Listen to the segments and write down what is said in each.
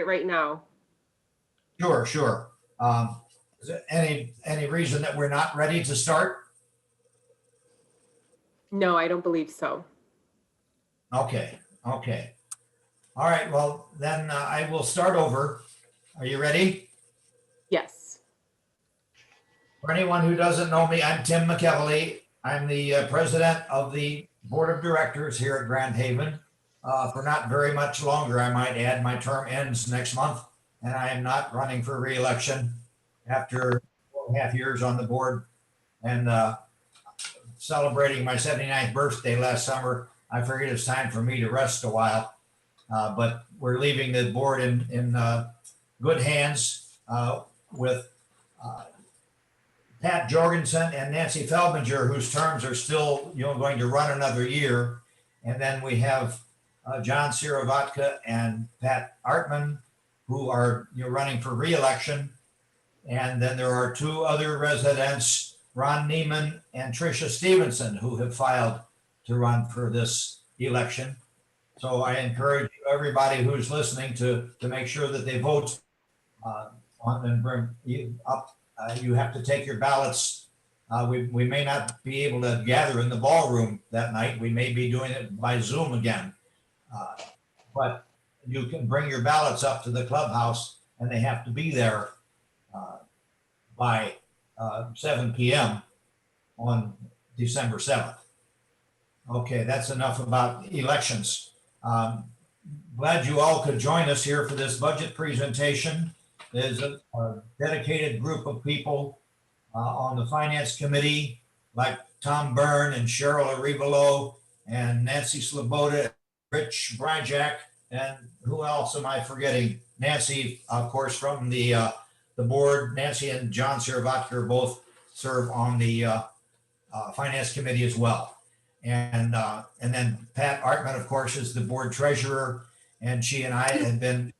right now. Sure, sure. Is there any reason that we're not ready to start? No, I don't believe so. Okay, okay. All right, well, then I will start over. Are you ready? Yes. For anyone who doesn't know me, I'm Tim McEvely. I'm the president of the board of directors here at Grand Haven. For not very much longer, I might add. My term ends next month, and I am not running for re-election after 4.5 years on the board. And celebrating my 79th birthday last summer, I figured it's time for me to rest a while. But we're leaving the board in good hands with Pat Jorgensen and Nancy Felbinger, whose terms are still, going to run another year. And then we have John Siravatka and Pat Artman, who are running for re-election. And then there are two other residents, Ron Neiman and Tricia Stevenson, who have filed to run for this election. So I encourage everybody who's listening to make sure that they vote on and bring you up. You have to take your ballots. We may not be able to gather in the ballroom that night. We may be doing it by Zoom again. But you can bring your ballots up to the clubhouse, and they have to be there by 7 p.m. on December 7th. Okay, that's enough about elections. Glad you all could join us here for this budget presentation. There's a dedicated group of people on the finance committee, like Tom Byrne and Cheryl Arivalo and Nancy Sloboda, Rich Bryjack, and who else am I forgetting? Nancy, of course, from the board. Nancy and John Siravatka both serve on the finance committee as well. And then Pat Artman, of course, is the board treasurer, and she and I have been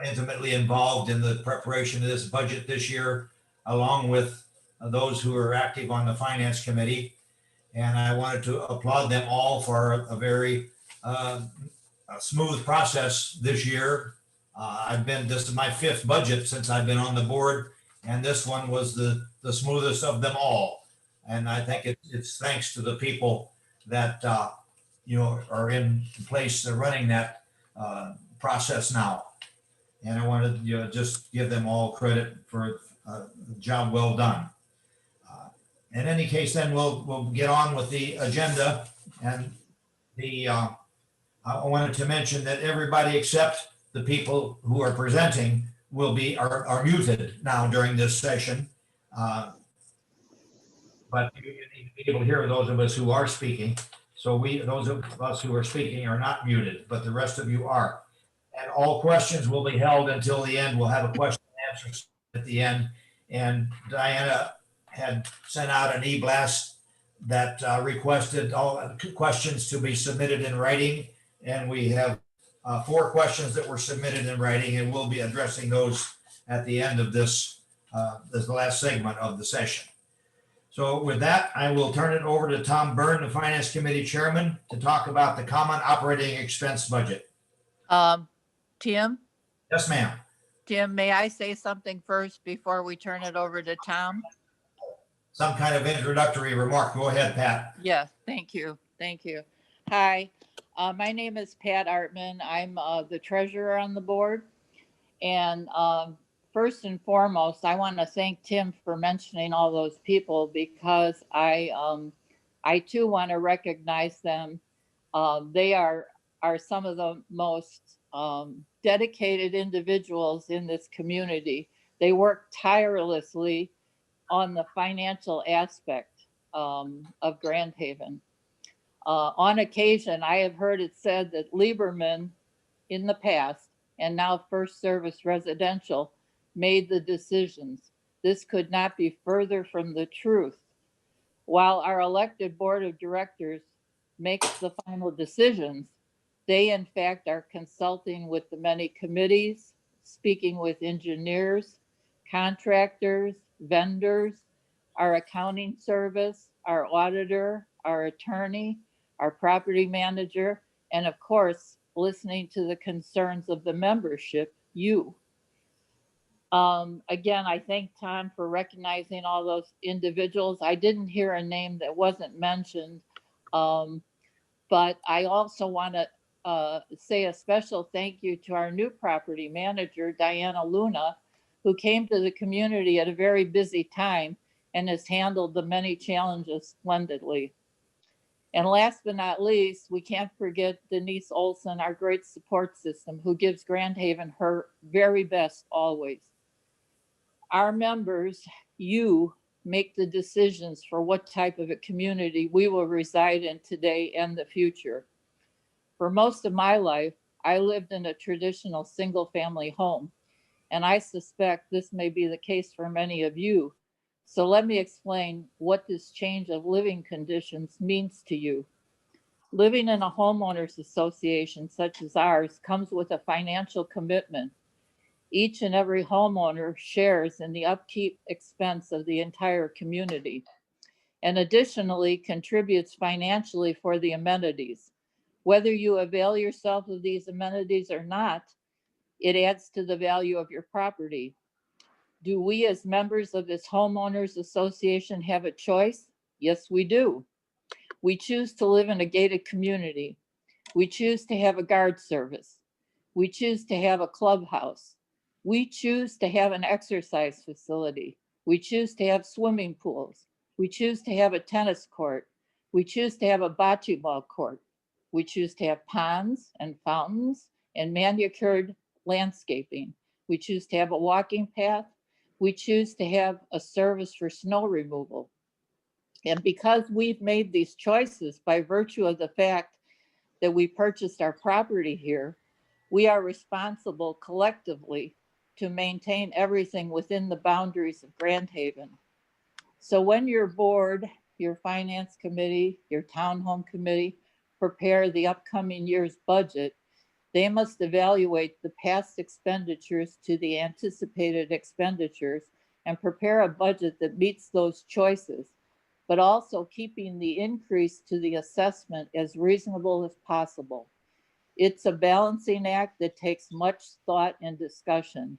intimately involved in the preparation of this budget this year, along with those who are active on the finance committee. And I wanted to applaud them all for a very smooth process this year. This is my 5th budget since I've been on the board, and this one was the smoothest of them all. And I think it's thanks to the people that are in place running that process now. And I wanted to just give them all credit for a job well done. In any case, then we'll get on with the agenda. And I wanted to mention that everybody except the people who are presenting are muted now during this session. But you need to be able to hear those of us who are speaking. So those of us who are speaking are not muted, but the rest of you are. And all questions will be held until the end. We'll have a question and answer at the end. And Diana had sent out an e-blast that requested all questions to be submitted in writing. And we have 4 questions that were submitted in writing, and we'll be addressing those at the end of this the last segment of the session. So with that, I will turn it over to Tom Byrne, the Finance Committee Chairman, to talk about the common operating expense budget. Tim? Yes, ma'am. Tim, may I say something first before we turn it over to Tom? Some kind of introductory remark. Go ahead, Pat. Yes, thank you. Thank you. Hi, my name is Pat Artman. I'm the treasurer on the board. And first and foremost, I want to thank Tim for mentioning all those people, because I too want to recognize them. They are some of the most dedicated individuals in this community. They work tirelessly on the financial aspect of Grand Haven. On occasion, I have heard it said that Lieberman in the past, and now First Service Residential, made the decisions. This could not be further from the truth. While our elected board of directors makes the final decisions, they in fact are consulting with the many committees, speaking with engineers, contractors, vendors, our accounting service, our auditor, our attorney, our property manager, and of course, listening to the concerns of the membership you. Again, I thank Tom for recognizing all those individuals. I didn't hear a name that wasn't mentioned. Um, but I also want to say a special thank you to our new property manager, Diana Luna, who came to the community at a very busy time and has handled the many challenges splendidly. And last but not least, we can't forget Denise Olson, our great support system, who gives Grand Haven her very best always. Our members, you, make the decisions for what type of a community we will reside in today and the future. For most of my life, I lived in a traditional single family home, and I suspect this may be the case for many of you. So let me explain what this change of living conditions means to you. Living in a homeowners association such as ours comes with a financial commitment. Each and every homeowner shares in the upkeep expense of the entire community and additionally contributes financially for the amenities. Whether you avail yourself of these amenities or not, it adds to the value of your property. Do we as members of this homeowners association have a choice? Yes, we do. We choose to live in a gated community. We choose to have a guard service. We choose to have a clubhouse. We choose to have an exercise facility. We choose to have swimming pools. We choose to have a tennis court. We choose to have a bocce ball court. We choose to have ponds and fountains and manicured landscaping. We choose to have a walking path. We choose to have a service for snow removal. And because we've made these choices by virtue of the fact that we purchased our property here, we are responsible collectively to maintain everything within the boundaries of Grand Haven. So when your board, your finance committee, your townhome committee prepare the upcoming year's budget, they must evaluate the past expenditures to the anticipated expenditures and prepare a budget that meets those choices, but also keeping the increase to the assessment as reasonable as possible. It's a balancing act that takes much thought and discussion.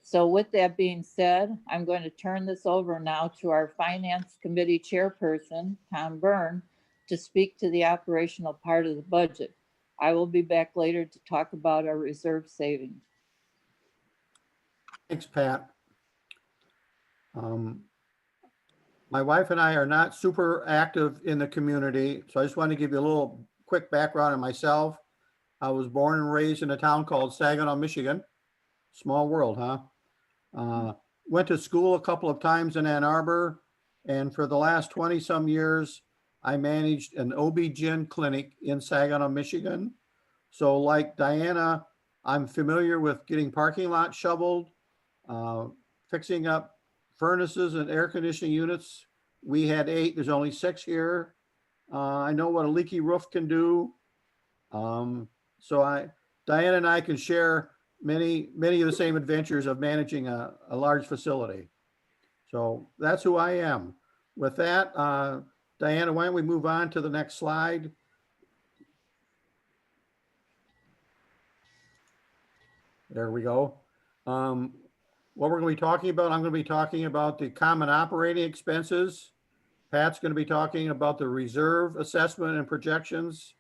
So with that being said, I'm going to turn this over now to our Finance Committee Chairperson, Tom Byrne, to speak to the operational part of the budget. I will be back later to talk about our reserve savings. Thanks, Pat. My wife and I are not super active in the community, so I just want to give you a little quick background on myself. I was born and raised in a town called Saginaw, Michigan. Small world, huh? Went to school a couple of times in Ann Arbor, and for the last 20 some years, I managed an OB-GYN clinic in Saginaw, Michigan. So like Diana, I'm familiar with getting parking lots shoveled, fixing up furnaces and air conditioning units. We had 8, there's only 6 here. I know what a leaky roof can do. So Diana and I can share many of the same adventures of managing a large facility. So that's who I am. With that, Diana, why don't we move on to the next slide? There we go. What we're going to be talking about, I'm going to be talking about the common operating expenses. Pat's going to be talking about the reserve assessment and projections.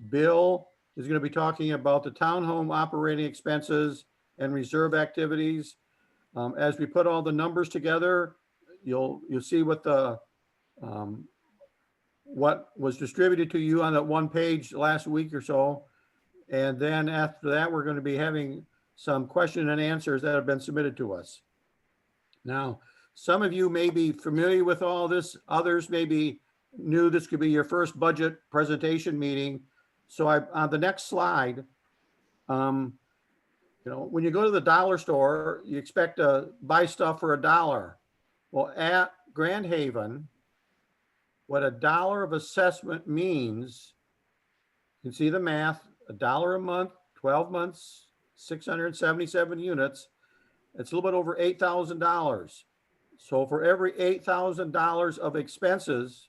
Bill is going to be talking about the townhome operating expenses and reserve activities. As we put all the numbers together, you'll see what what was distributed to you on that one page last week or so. And then after that, we're going to be having some question and answers that have been submitted to us. Now, some of you may be familiar with all this. Others may be new. This could be your first budget presentation meeting. So on the next slide, when you go to the dollar store, you expect to buy stuff for $1. Well, at Grand Haven, what $1 of assessment means, you can see the math, $1 a month, 12 months, 677 units. It's a little bit over $8,000. So for every $8,000 of expenses,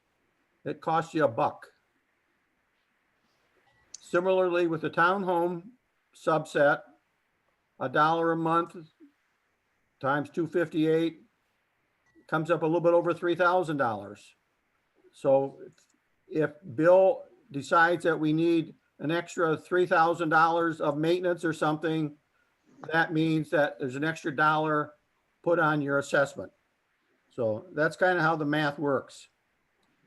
it costs you $1. Similarly, with the townhome subset, $1 a month times 258 comes up a little bit over $3,000. So if Bill decides that we need an extra $3,000 of maintenance or something, that means that there's an extra dollar put on your assessment. So that's kind of how the math works.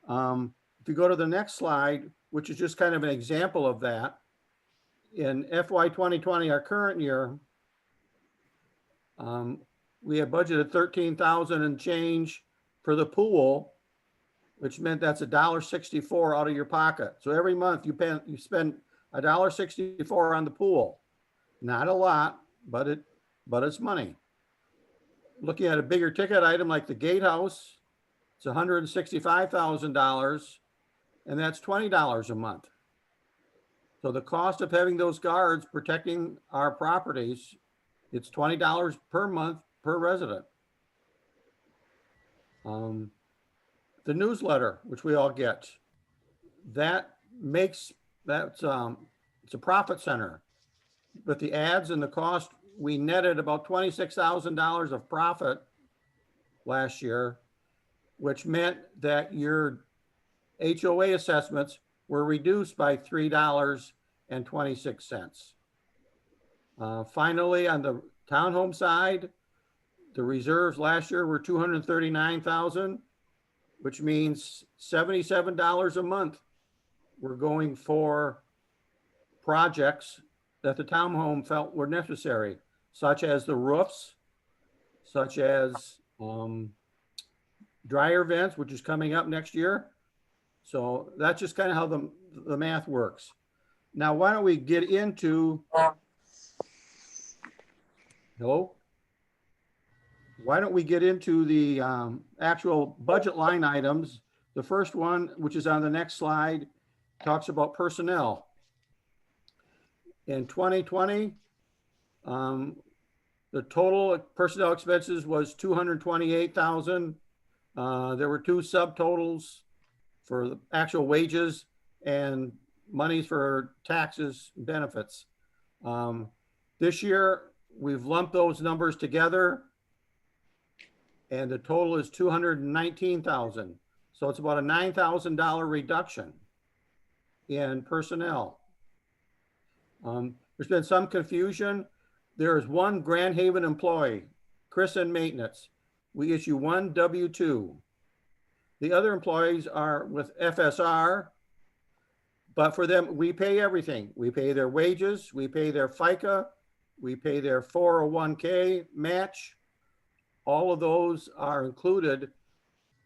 If you go to the next slide, which is just kind of an example of that, in FY 2020, our current year, we had budgeted 13,000 and change for the pool, which meant that's $1.64 out of your pocket. So every month you spend $1.64 on the pool. Not a lot, but it's money. Looking at a bigger ticket item like the gatehouse, it's $165,000, and that's $20 a month. So the cost of having those guards protecting our properties, it's $20 per month per resident. The newsletter, which we all get, it's a profit center. With the ads and the cost, we netted about $26,000 of profit last year, which meant that your HOA assessments were reduced by $3.26. Finally, on the townhome side, the reserves last year were $239,000, which means $77 a month we're going for projects that the townhome felt were necessary, such as the roofs, such as dryer vents, which is coming up next year. So that's just kind of how the math works. Now, why don't we get into, hello? Why don't we get into the actual budget line items? The first one, which is on the next slide, talks about personnel. In 2020, the total personnel expenses was $228,000. There were two subtotals for the actual wages and monies for taxes and benefits. This year, we've lumped those numbers together, and the total is $219,000. So it's about a $9,000 reduction in personnel. There's been some confusion. There is one Grand Haven employee, Chris in maintenance. We issue one W-2. The other employees are with FSR, but for them, we pay everything. We pay their wages, we pay their FICA, we pay their 401k match. All of those are included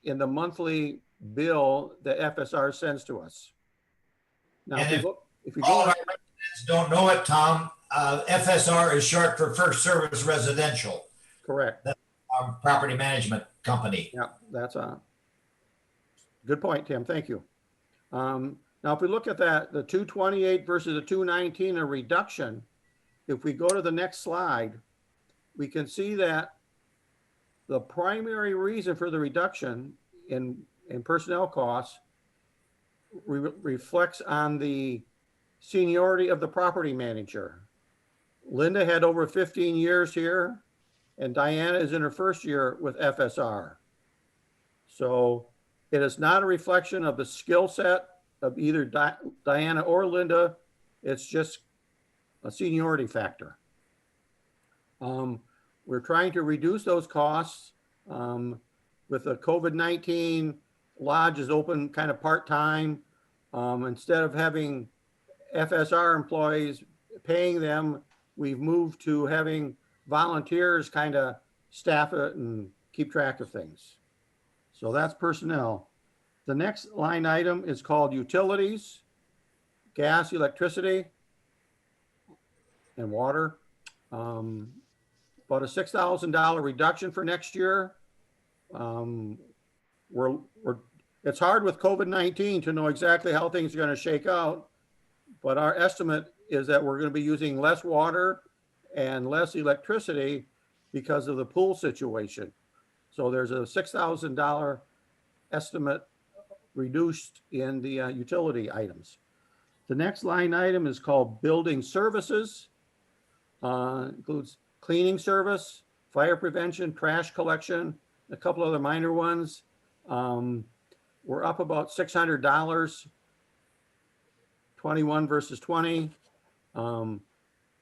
in the monthly bill that FSR sends to us. Now, And if you all go, of our residents don't know it, Tom, FSR is short for First Service Residential, correct. our property management company. Yeah, that's a good point, Tim. Thank you. Now, if we look at that, the 228 versus the 219, a reduction, if we go to the next slide, we can see that the primary reason for the reduction in personnel costs reflects on the seniority of the property manager. Linda had over 15 years here, and Diana is in her first year with FSR. So it is not a reflection of the skill set of either Diana or Linda. It's just a seniority factor. We're trying to reduce those costs. With the COVID-19, lodge is open kind of part-time. Instead of having FSR employees paying them, we've moved to having volunteers kind of staff it and keep track of things. So that's personnel. The next line item is called utilities, gas, electricity, and water. About a $6,000 reduction for next year. It's hard with COVID-19 to know exactly how things are going to shake out, but our estimate is that we're going to be using less water and less electricity because of the pool situation. So there's a $6,000 estimate reduced in the utility items. The next line item is called building services. Includes cleaning service, fire prevention, trash collection, a couple other minor ones. We're up about $600, 21 versus 20.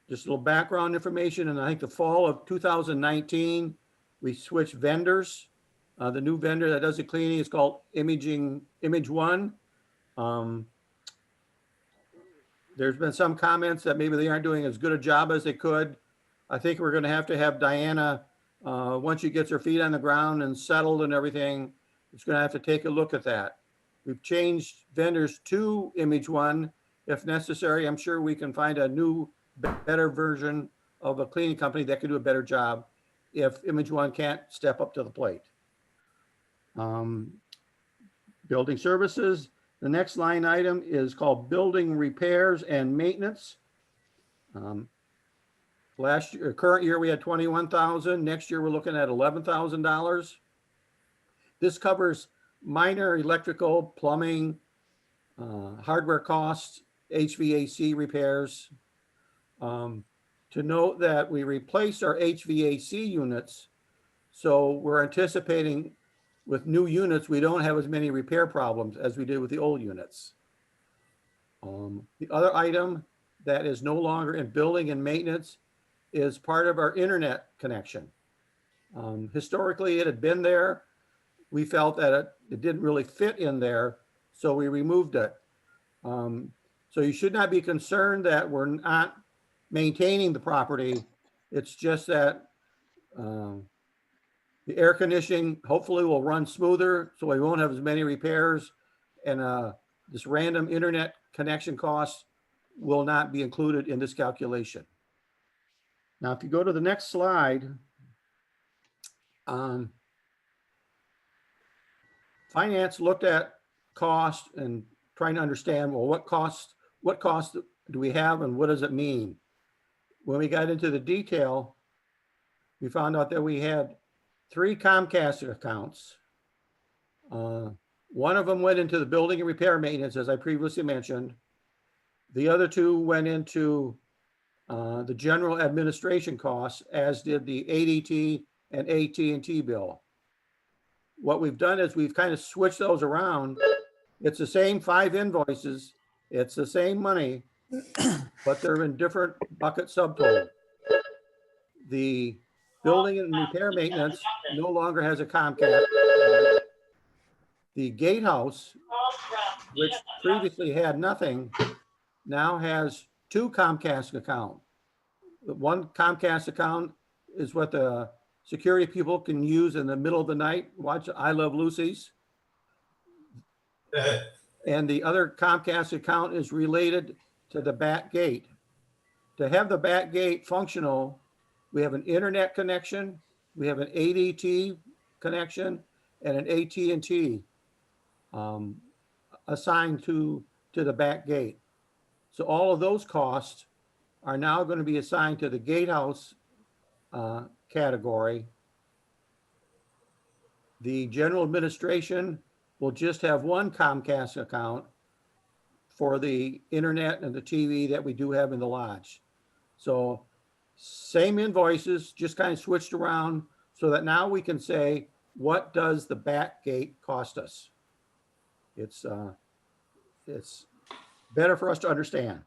Just a little background information. And I think the fall of 2019, we switched vendors. The new vendor that does the cleaning is called Image One. There's been some comments that maybe they aren't doing as good a job as they could. I think we're going to have Diana, once she gets her feet on the ground and settled and everything, it's going to have to take a look at that. We've changed vendors to Image One. If necessary, I'm sure we can find a new, better version of a cleaning company that can do a better job if Image One can't step up to the plate. Building services. The next line item is called building repairs and maintenance. Last year, current year, we had 21,000. Next year, we're looking at $11,000. This covers minor electrical, plumbing, hardware costs, HVAC repairs. To note that we replaced our HVAC units, so we're anticipating with new units, we don't have as many repair problems as we did with the old units. The other item that is no longer in building and maintenance is part of our internet connection. Historically, it had been there. We felt that it didn't really fit in there, so we removed it. So you should not be concerned that we're not maintaining the property. It's just that the air conditioning hopefully will run smoother, so we won't have as many repairs, and this random internet connection cost will not be included in this calculation. Now, if you go to the next slide, finance looked at cost and trying to understand, well, what cost do we have and what does it mean? When we got into the detail, we found out that we had 3 Comcast accounts. One of them went into the building and repair maintenance, as I previously mentioned. The other 2 went into the general administration costs, as did the ADT and AT&T bill. What we've done is we've kind of switched those around. It's the same 5 invoices. It's the same money, but they're in different bucket subtotals. The building and repair maintenance no longer has a Comcast. The gatehouse, which previously had nothing, now has 2 Comcast accounts. One Comcast account is what the security people can use in the middle of the night, watch I Love Lucy's. And the other Comcast account is related to the back gate. To have the back gate functional, we have an internet connection, we have an ADT connection, and an AT&T assigned to the back gate. So all of those costs are now going to be assigned to the gatehouse category. The general administration will just have one Comcast account for the internet and the TV that we do have in the lodge. So same invoices, just kind of switched around so that now we can say, what does the back gate cost us? It's better for us to understand.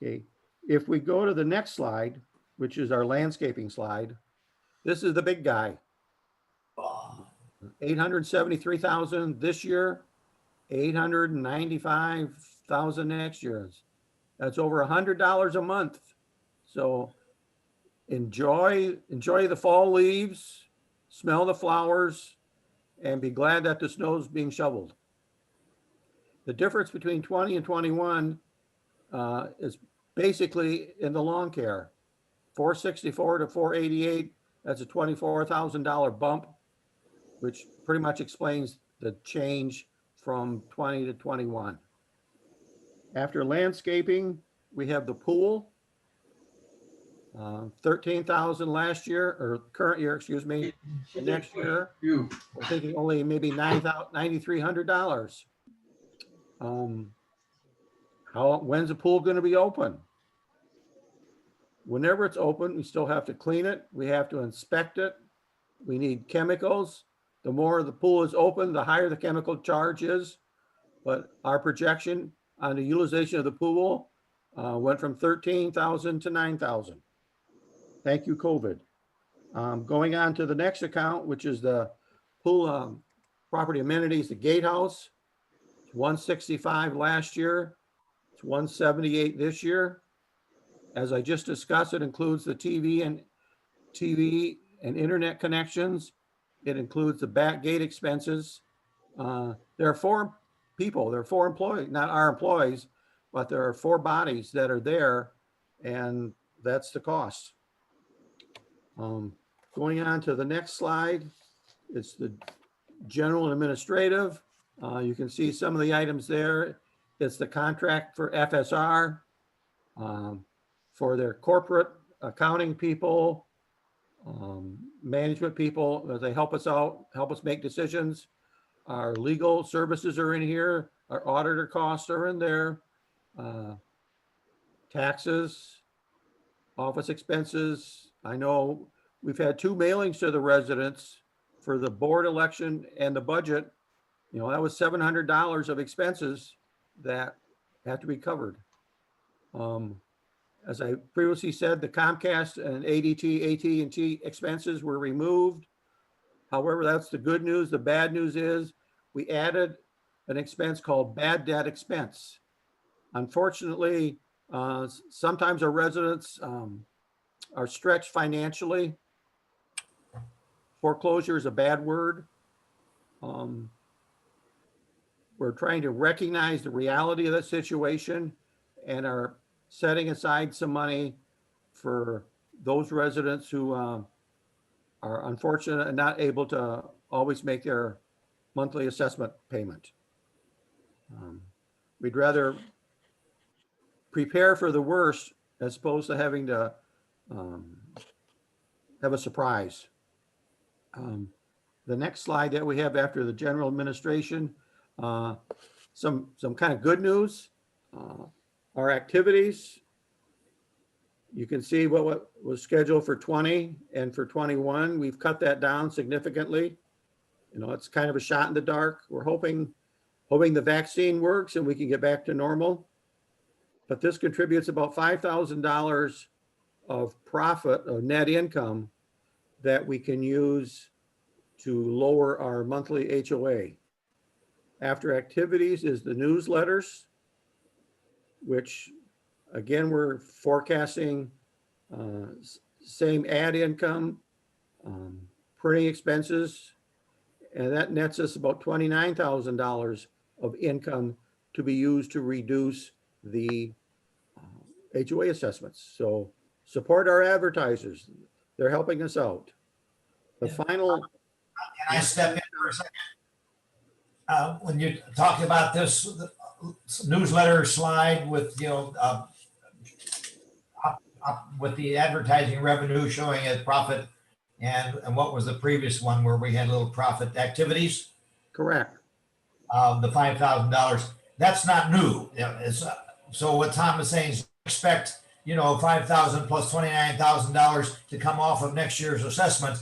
Okay, if we go to the next slide, which is our landscaping slide, this is the big guy. 873,000 this year, 895,000 next year. That's over $100 a month. So enjoy the fall leaves, smell the flowers, and be glad that the snow's being shoveled. The difference between 20 and 21 is basically in the lawn care. 464 to 488, that's a $24,000 bump, which pretty much explains the change from 20 to 21. After landscaping, we have the pool. 13,000 last year, or current year, excuse me. Next year, we're thinking only maybe $9,300. When's the pool going to be open? Whenever it's open, we still have to clean it. We have to inspect it. We need chemicals. The more the pool is open, the higher the chemical charge is. But our projection on the utilization of the pool went from 13,000 to 9,000. Thank you, COVID. Going on to the next account, which is the pool property amenities, the gatehouse. It's 165 last year. It's 178 this year. As I just discussed, it includes the TV and internet connections. It includes the back gate expenses. There are 4 people, there are 4 employees, not our employees, but there are 4 bodies that are there, and that's the cost. Going on to the next slide, it's the general and administrative. You can see some of the items there. It's the contract for FSR, for their corporate accounting people, management people. They help us out, help us make decisions. Our legal services are in here. Our auditor costs are in there. Taxes, office expenses. I know we've had 2 mailings to the residents for the board election and the budget. You know, that was $700 of expenses that have to be covered. As I previously said, the Comcast and ADT, AT&T expenses were removed. However, that's the good news. The bad news is we added an expense called bad debt expense. Unfortunately, sometimes our residents are stretched financially. Foreclosure is a bad word. We're trying to recognize the reality of the situation and are setting aside some money for those residents who are unfortunate and not able to always make their monthly assessment payment. We'd rather prepare for the worst as opposed to having to have a surprise. The next slide that we have after the general administration, some kind of good news. Our activities, you can see what was scheduled for 20 and for 21. We've cut that down significantly. You know, it's kind of a shot in the dark. We're hoping the vaccine works and we can get back to normal. But this contributes about $5,000 of profit or net income that we can use to lower our monthly HOA. After activities is the newsletters, which again, we're forecasting same ad income, printing expenses, and that nets us about $29,000 of income to be used to reduce the HOA assessments. So support our advertisers. They're helping us out. The final. Can I step in for a second? When you're talking about this newsletter slide with, you know, with the advertising revenue showing a profit, and what was the previous one where we had little profit activities? Correct. The $5,000, that's not new. So what Tom is saying is expect, you know, $5,000 plus $29,000 to come off of next year's assessment.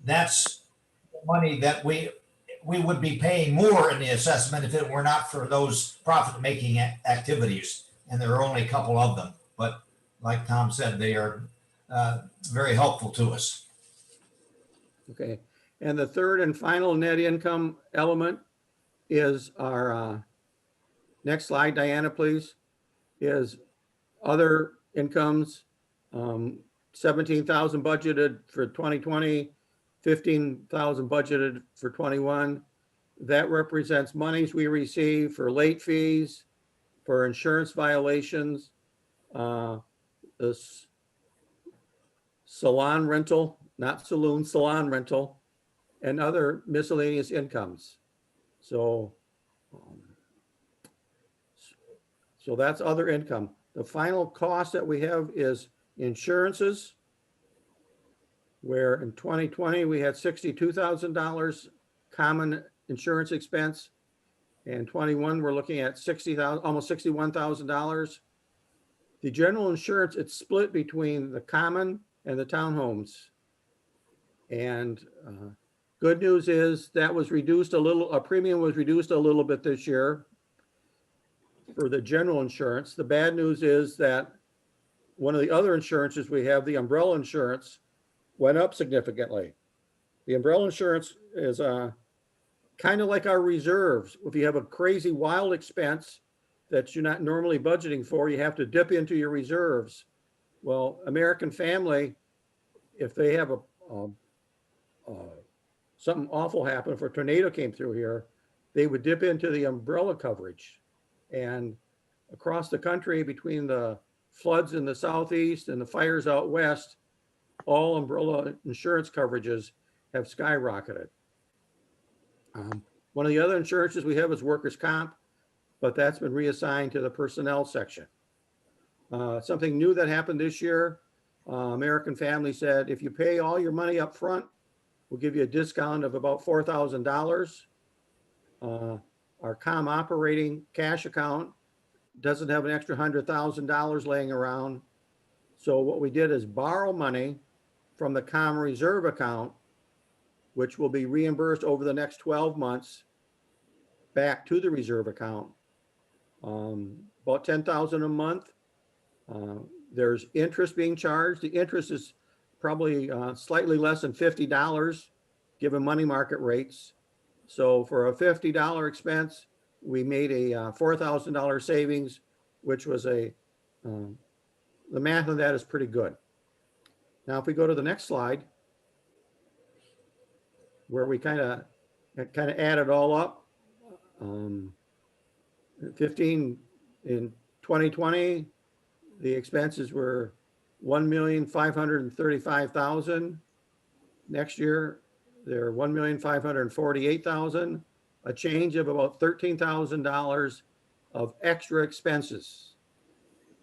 That's money that we would be paying more in the assessment if it were not for those profit-making activities. And there are only a couple of them, but like Tom said, they are very helpful to us. Okay. And the third and final net income element is our next slide, Diana, please, is other incomes. 17,000 budgeted for 2020, 15,000 budgeted for 21. That represents monies we receive for late fees, for insurance violations, this salon rental, not saloon, salon rental, and other miscellaneous incomes. So that's other income. The final cost that we have is insurances, where in 2020 we had $62,000 common insurance expense, and 21 we're looking at $60,000, almost $61,000. The general insurance, it's split between the common and the townhomes. And good news is that was reduced a little, a premium was reduced a little bit this year for the general insurance. The bad news is that one of the other insurances we have, the umbrella insurance, went up significantly. The umbrella insurance is kind of like our reserves. If you have a crazy wild expense that you're not normally budgeting for, you have to dip into your reserves. Well, American Family, if they have something awful happen, if a tornado came through here, they would dip into the umbrella coverage. And across the country, between the floods in the southeast and the fires out west, all umbrella insurance coverages have skyrocketed. One of the other insurances we have is workers' comp, but that's been reassigned to the personnel section. Something new that happened this year, American Family said, if you pay all your money up front, we'll give you a discount of about $4,000. Our COM operating cash account doesn't have an extra $100,000 laying around. So what we did is borrow money from the COM reserve account, which will be reimbursed over the next 12 months back to the reserve account. About $10,000 a month. There's interest being charged. The interest is probably slightly less than $50 given money market rates. So for a $50 expense, we made a $4,000 savings, which was the math on that is pretty good. Now, if we go to the next slide, where we kind of add it all up, 15 in 2020, the expenses were $1,535,000. Next year, they're $1,548,000, a change of about $13,000 of extra expenses.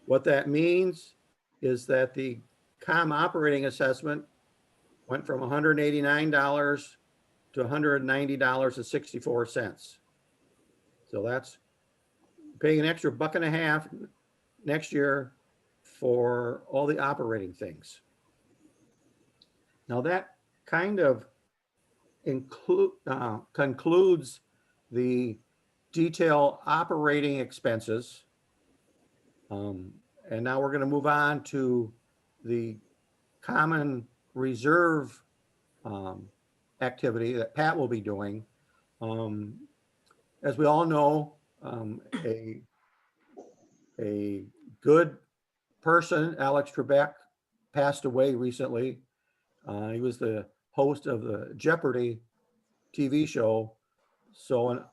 What that means is that the COM operating assessment went from $189 to $190.64. So that's paying an extra $1.50 next year for all the operating things. Now that kind of concludes the detail operating expenses. And now we're going to move on to the common reserve activity that Pat will be doing. As we all know, a good person, Alex Trebek, passed away recently. He was the host of the Jeopardy TV show. So in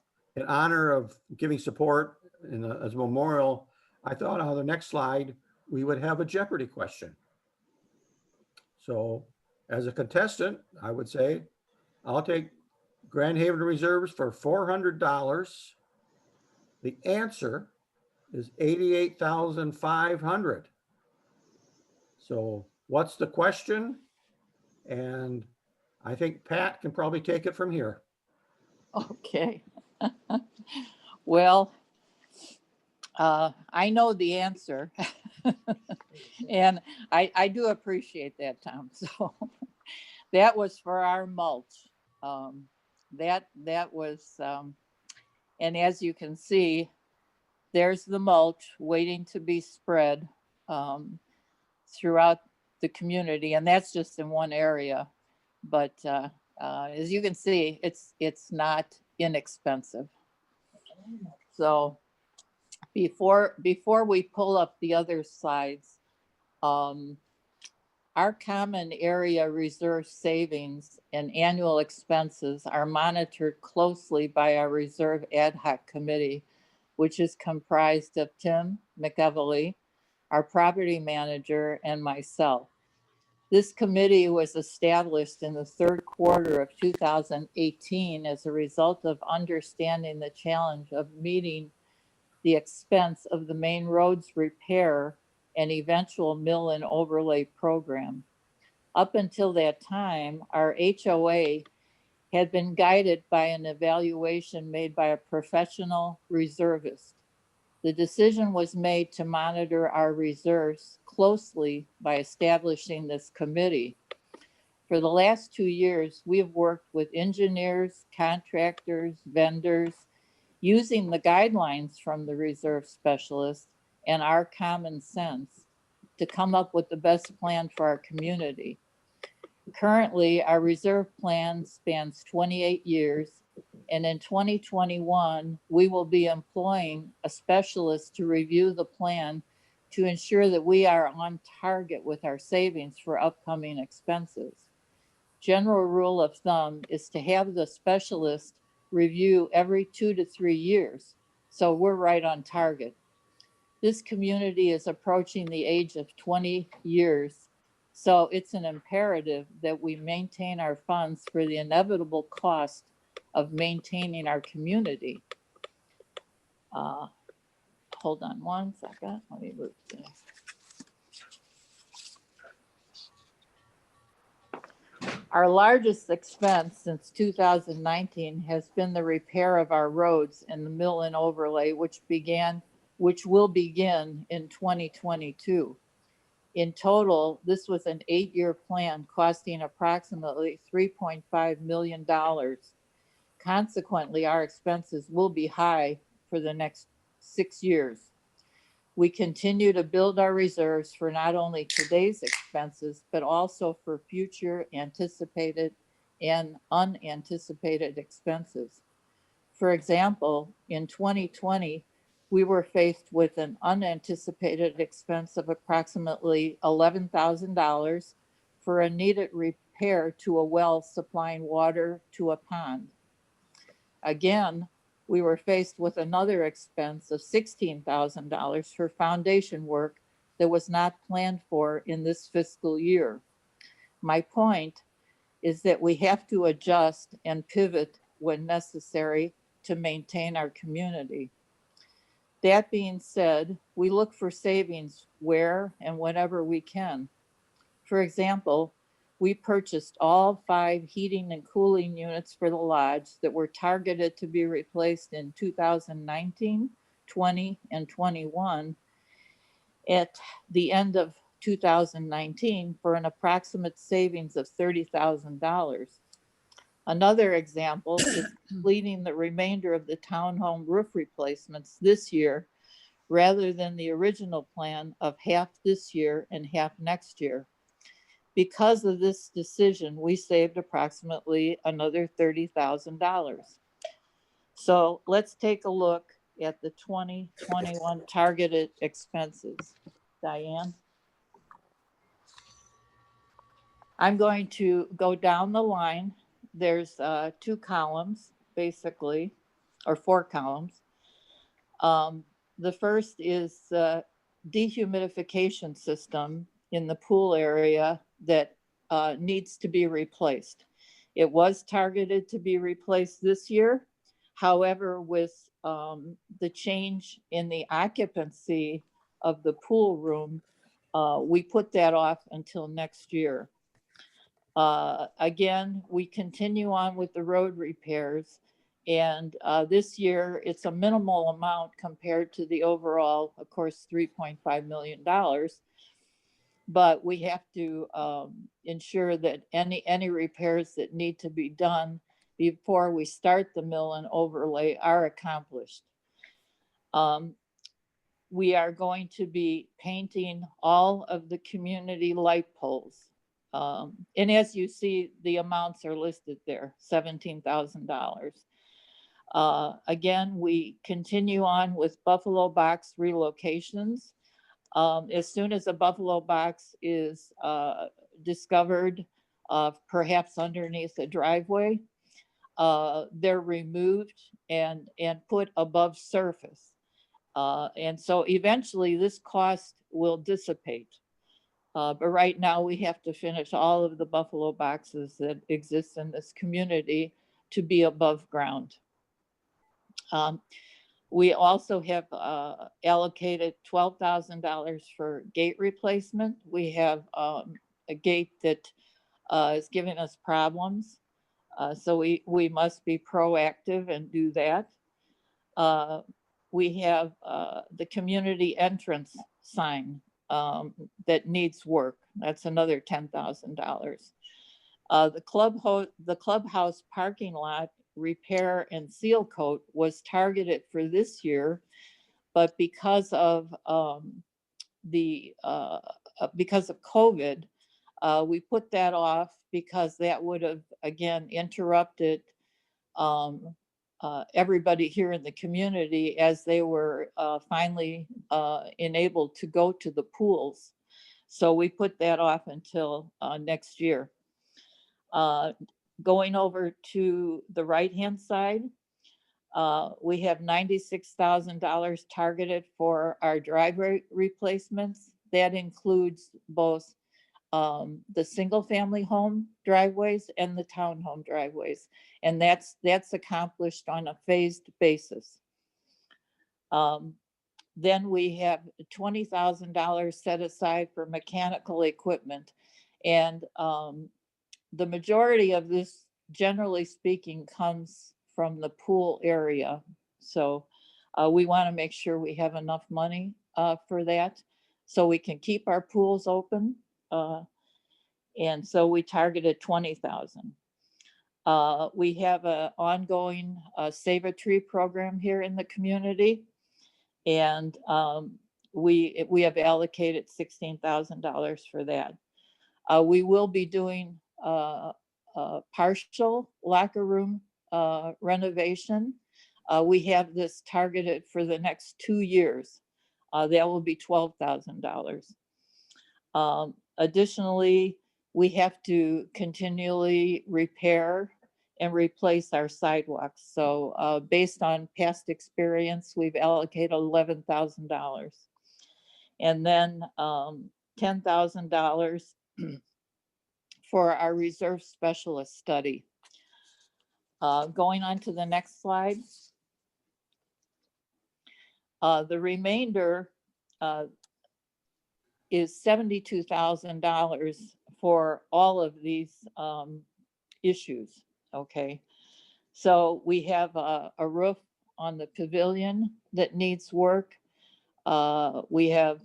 honor of giving support as a memorial, I thought on the next slide, we would have a Jeopardy question. So as a contestant, I would say, I'll take Grand Haven Reserves for $400. The answer is $88,500. So what's the question? And I think Pat can probably take it from here. Okay. Well, I know the answer. And I do appreciate that, Tom. So that was for our mulch. That was, and as you can see, there's the mulch waiting to be spread throughout the community. And that's just in one area. But as you can see, it's not inexpensive. So before we pull up the other slides, our common area reserve savings and annual expenses are monitored closely by our reserve ad hoc committee, which is comprised of Tim McEvely, our property manager, and myself. This committee was established in the third quarter of 2018 as a result of understanding the challenge of meeting the expense of the main roads repair and eventual mill and overlay program. Up until that time, our HOA had been guided by an evaluation made by a professional reservist. The decision was made to monitor our reserves closely by establishing this committee. For the last 2 years, we have worked with engineers, contractors, vendors, using the guidelines from the reserve specialists and our common sense to come up with the best plan for our community. Currently, our reserve plan spans 28 years, and in 2021, we will be employing a specialist to review the plan to ensure that we are on target with our savings for upcoming expenses. General rule of thumb is to have the specialist review every 2 to 3 years, so we're right on target. This community is approaching the age of 20 years, so it's an imperative that we maintain our funds for the inevitable cost of maintaining our community. Hold on one second. Let me move this. Our largest expense since 2019 has been the repair of our roads and the mill and overlay, which will begin in 2022. In total, this was an 8-year plan costing approximately $3.5 million. Consequently, our expenses will be high for the next 6 years. We continue to build our reserves for not only today's expenses, but also for future anticipated and unanticipated expenses. For example, in 2020, we were faced with an unanticipated expense of approximately $11,000 for a needed repair to a well supplying water to a pond. Again, we were faced with another expense of $16,000 for foundation work that was not planned for in this fiscal year. My point is that we have to adjust and pivot when necessary to maintain our community. That being said, we look for savings where and whenever we can. For example, we purchased all 5 heating and cooling units for the lodge that were targeted to be replaced in 2019, 20, and 21 at the end of 2019 for an approximate savings of $30,000. Another example is completing the remainder of the townhome roof replacements this year rather than the original plan of half this year and half next year. Because of this decision, we saved approximately another $30,000. So let's take a look at the 2021 targeted expenses. Diane? I'm going to go down the line. There's 2 columns, basically, or 4 columns. The first is the dehumidification system in the pool area that needs to be replaced. It was targeted to be replaced this year. However, with the change in the occupancy of the pool room, we put that off until next year. Again, we continue on with the road repairs, and this year it's a minimal amount compared to the overall, of course, $3.5 million. But we have to ensure that any repairs that need to be done before we start the mill and overlay are accomplished. We are going to be painting all of the community light poles. And as you see, the amounts are listed there, $17,000. Again, we continue on with Buffalo box relocations. As soon as a Buffalo box is discovered, perhaps underneath a driveway, they're removed and put above surface. And so eventually this cost will dissipate. But right now we have to finish all of the Buffalo boxes that exist in this community to be above ground. We also have allocated $12,000 for gate replacement. We have a gate that is giving us problems. So we must be proactive and do that. we have the community entrance sign that needs work. That's another $10,000. The clubhouse parking lot repair and seal coat was targeted for this year, but because of COVID, we put that off because that would have again interrupted everybody here in the community as they were finally enabled to go to the pools. So we put that off until next year. Going over to the right-hand side, we have $96,000 targeted for our driveway replacements. That includes both the single-family home driveways and the townhome driveways, and that's accomplished on a phased basis. Then we have $20,000 set aside for mechanical equipment, and the majority of this, generally speaking, comes from the pool area. So we want to make sure we have enough money for that so we can keep our pools open. And so we targeted 20,000. We have an ongoing Save a Tree program here in the community. And we have allocated $16,000 for that. We will be doing partial locker room renovation. We have this targeted for the next 2 years. That will be $12,000. Additionally, we have to continually repair and replace our sidewalks. So based on past experience, we've allocated $11,000. And then $10,000 for our reserve specialist study. Going on to the next slide. The remainder is $72,000 for all of these issues, okay? So we have a roof on the pavilion that needs work. We have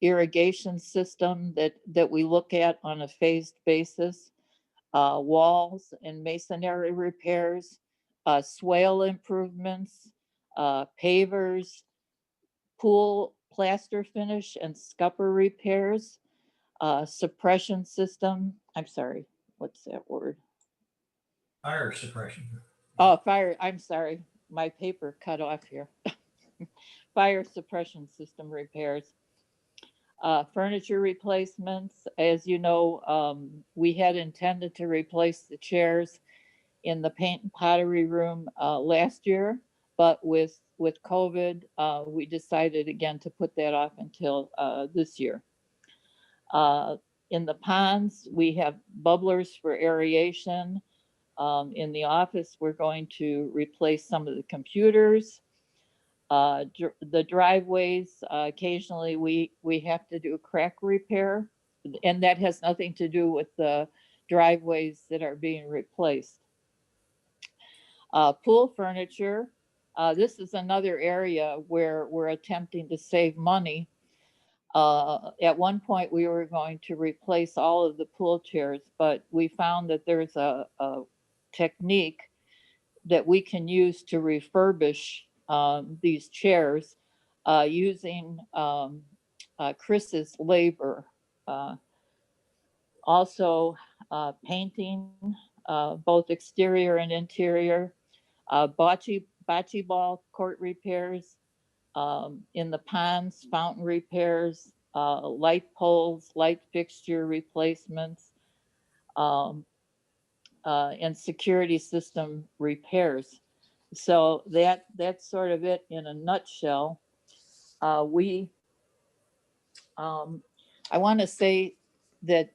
irrigation system that we look at on a phased basis, walls and masonry repairs, swale improvements, pavers, pool plaster finish and scupper repairs, suppression system. I'm sorry, what's that word? Fire suppression. Oh, fire, I'm sorry, my paper cut off here. Fire suppression system repairs. Furniture replacements. As you know, we had intended to replace the chairs in the paint and pottery room last year, but with COVID, we decided again to put that off until this year. In the ponds, we have bubblers for aeration. In the office, we're going to replace some of the computers. The driveways, occasionally we have to do a crack repair, and that has nothing to do with the driveways that are being replaced. Pool furniture, this is another area where we're attempting to save money. At one point, we were going to replace all of the pool chairs, but we found that there's a technique that we can use to refurbish these chairs using Chris's labor. Also painting, both exterior and interior, bocce ball court repairs, in the ponds, fountain repairs, light poles, light fixture replacements, and security system repairs. So that's sort of it in a nutshell. I want to say that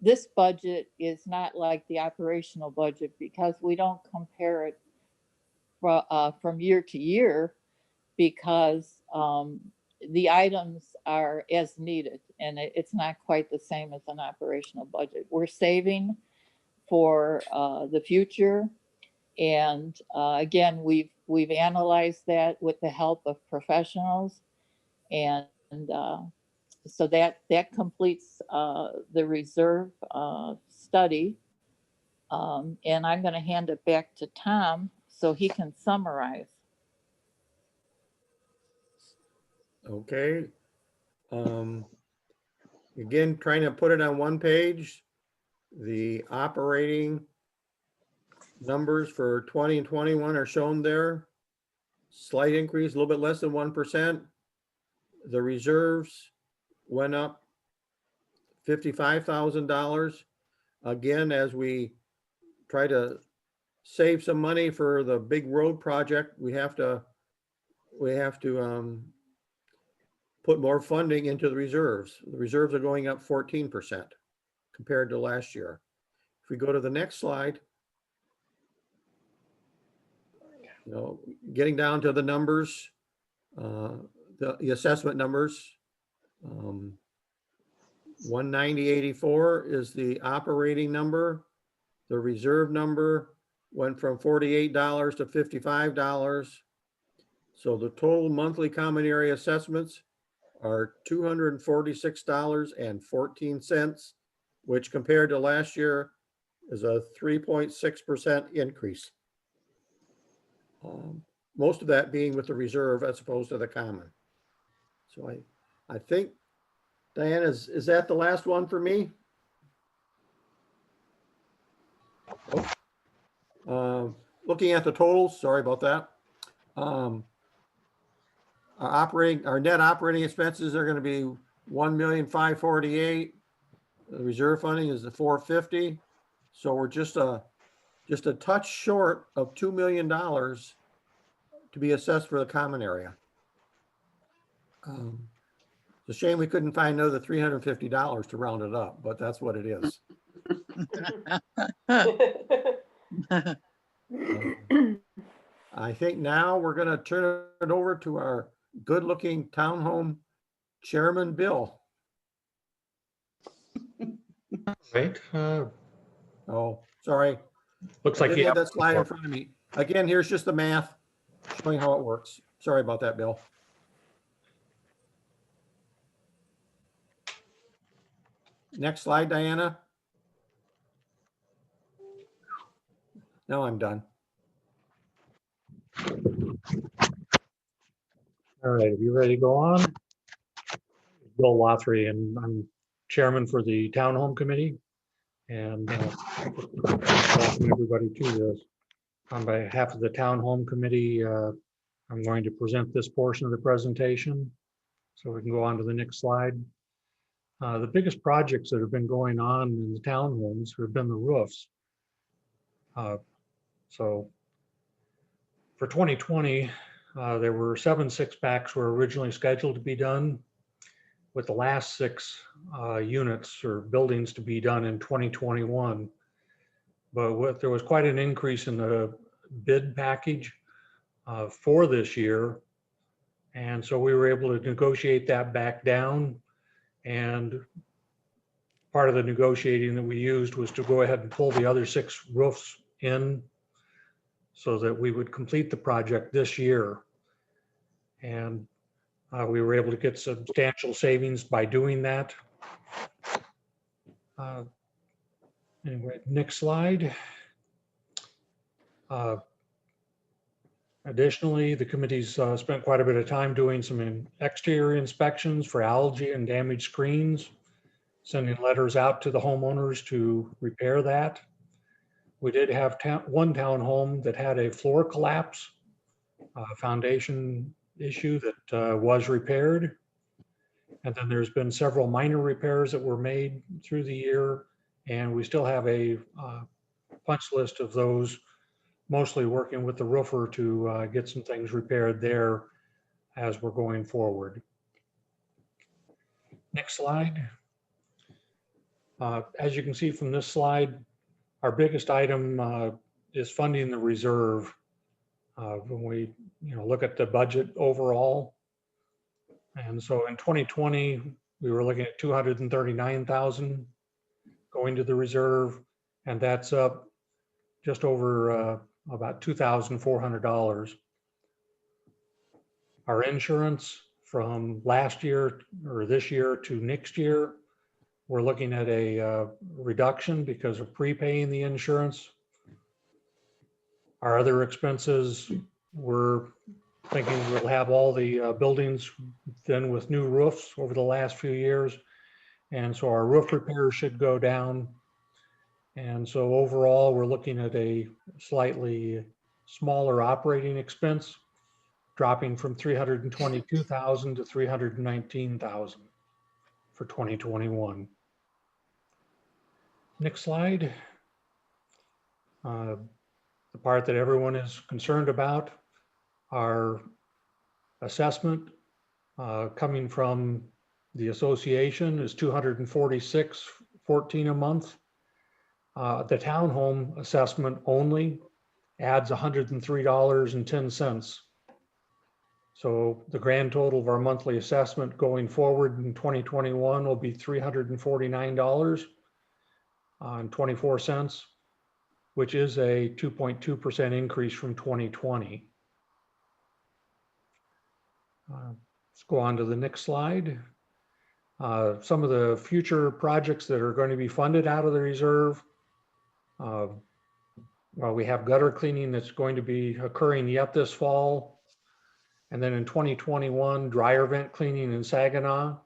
this budget is not like the operational budget because we don't compare it from year to year, because the items are as needed, and it's not quite the same as an operational budget. We're saving for the future, And again, we've analyzed that with the help of professionals, and so that completes the reserve study. And I'm going to hand it back to Tom so he can summarize. Okay. Again, trying to put it on one page, the operating numbers for 20 and 21 are shown there. Slight increase, a little bit less than 1%. The reserves went up $55,000. Again, as we try to save some money for the big road project, we have to put more funding into the reserves. The reserves are going up 14% compared to last year. If we go to the next slide, getting down to the numbers, the assessment numbers, 190.84 is the operating number. The reserve number went from $48 to $55. So the total monthly common area assessments are $246.14, which compared to last year is a 3.6% increase. Most of that being with the reserve as opposed to the common. So I think, Diane, is that the last one for me? Looking at the totals, sorry about that. Our net operating expenses are going to be $1,548,000. The reserve funding is the $450,000. So we're just a touch short of $2 million to be assessed for the common area. It's a shame we couldn't find another $350 to round it up, but that's what it is. I think now we're going to turn it over to our good-looking townhome chairman, Bill. Right. Oh, sorry. Looks I like didn't you have have that slide in front of me. Again, here's just the math showing how it works. Sorry about that, Bill. Next slide, Diana. Now I'm done. All right. Are you ready to go on? Bill Lothry, and I'm chairman for the Townhome Committee. And welcome everybody to this. On behalf of the Townhome Committee, I'm going to present this portion of the presentation. So we can go on to the next slide. The biggest projects that have been going on in the townhomes have been the roofs. So for 2020, there were 7 6-packs were originally scheduled to be done, with the last 6 units or buildings to be done in 2021. But there was quite an increase in the bid package for this year. And so we were able to negotiate that back down. And part of the negotiating that we used was to go ahead and pull the other 6 roofs in so that we would complete the project this year. And we were able to get substantial savings by doing that. Anyway, next slide. Additionally, the committee's spent quite a bit of time doing some exterior inspections for algae and damaged screens, sending letters out to the homeowners to repair that. We did have one townhome that had a floor collapse, foundation issue that was repaired. And then there's been several minor repairs that were made through the year, and we still have a punch list of those, mostly working with the roofer to get some things repaired there as we're going forward. Next slide. As you can see from this slide, our biggest item is funding the reserve. When we look at the budget overall. And so in 2020, we were looking at 239,000 going to the reserve, and that's up just over about $2,400. Our insurance from last year or this year to next year, we're looking at a reduction because of prepaying the insurance. Our other expenses, we're thinking we'll have all the buildings done with new roofs over the last few years. And so our roof repairs should go down. And so overall, we're looking at a slightly smaller operating expense, dropping from 322,000 to 319,000 for 2021. Next slide. The part that everyone is concerned about, our assessment coming from the association is $246.14 a month. The townhome assessment only adds $103.10. So the grand total of our monthly assessment going forward in 2021 will be $349.24, which is a 2.2% increase from 2020. Let's go on to the next slide. Some of the future projects that are going to be funded out of the reserve. Well, we have gutter cleaning that's going to be occurring yet this fall. And then in 2021, dryer vent cleaning in Saginaw,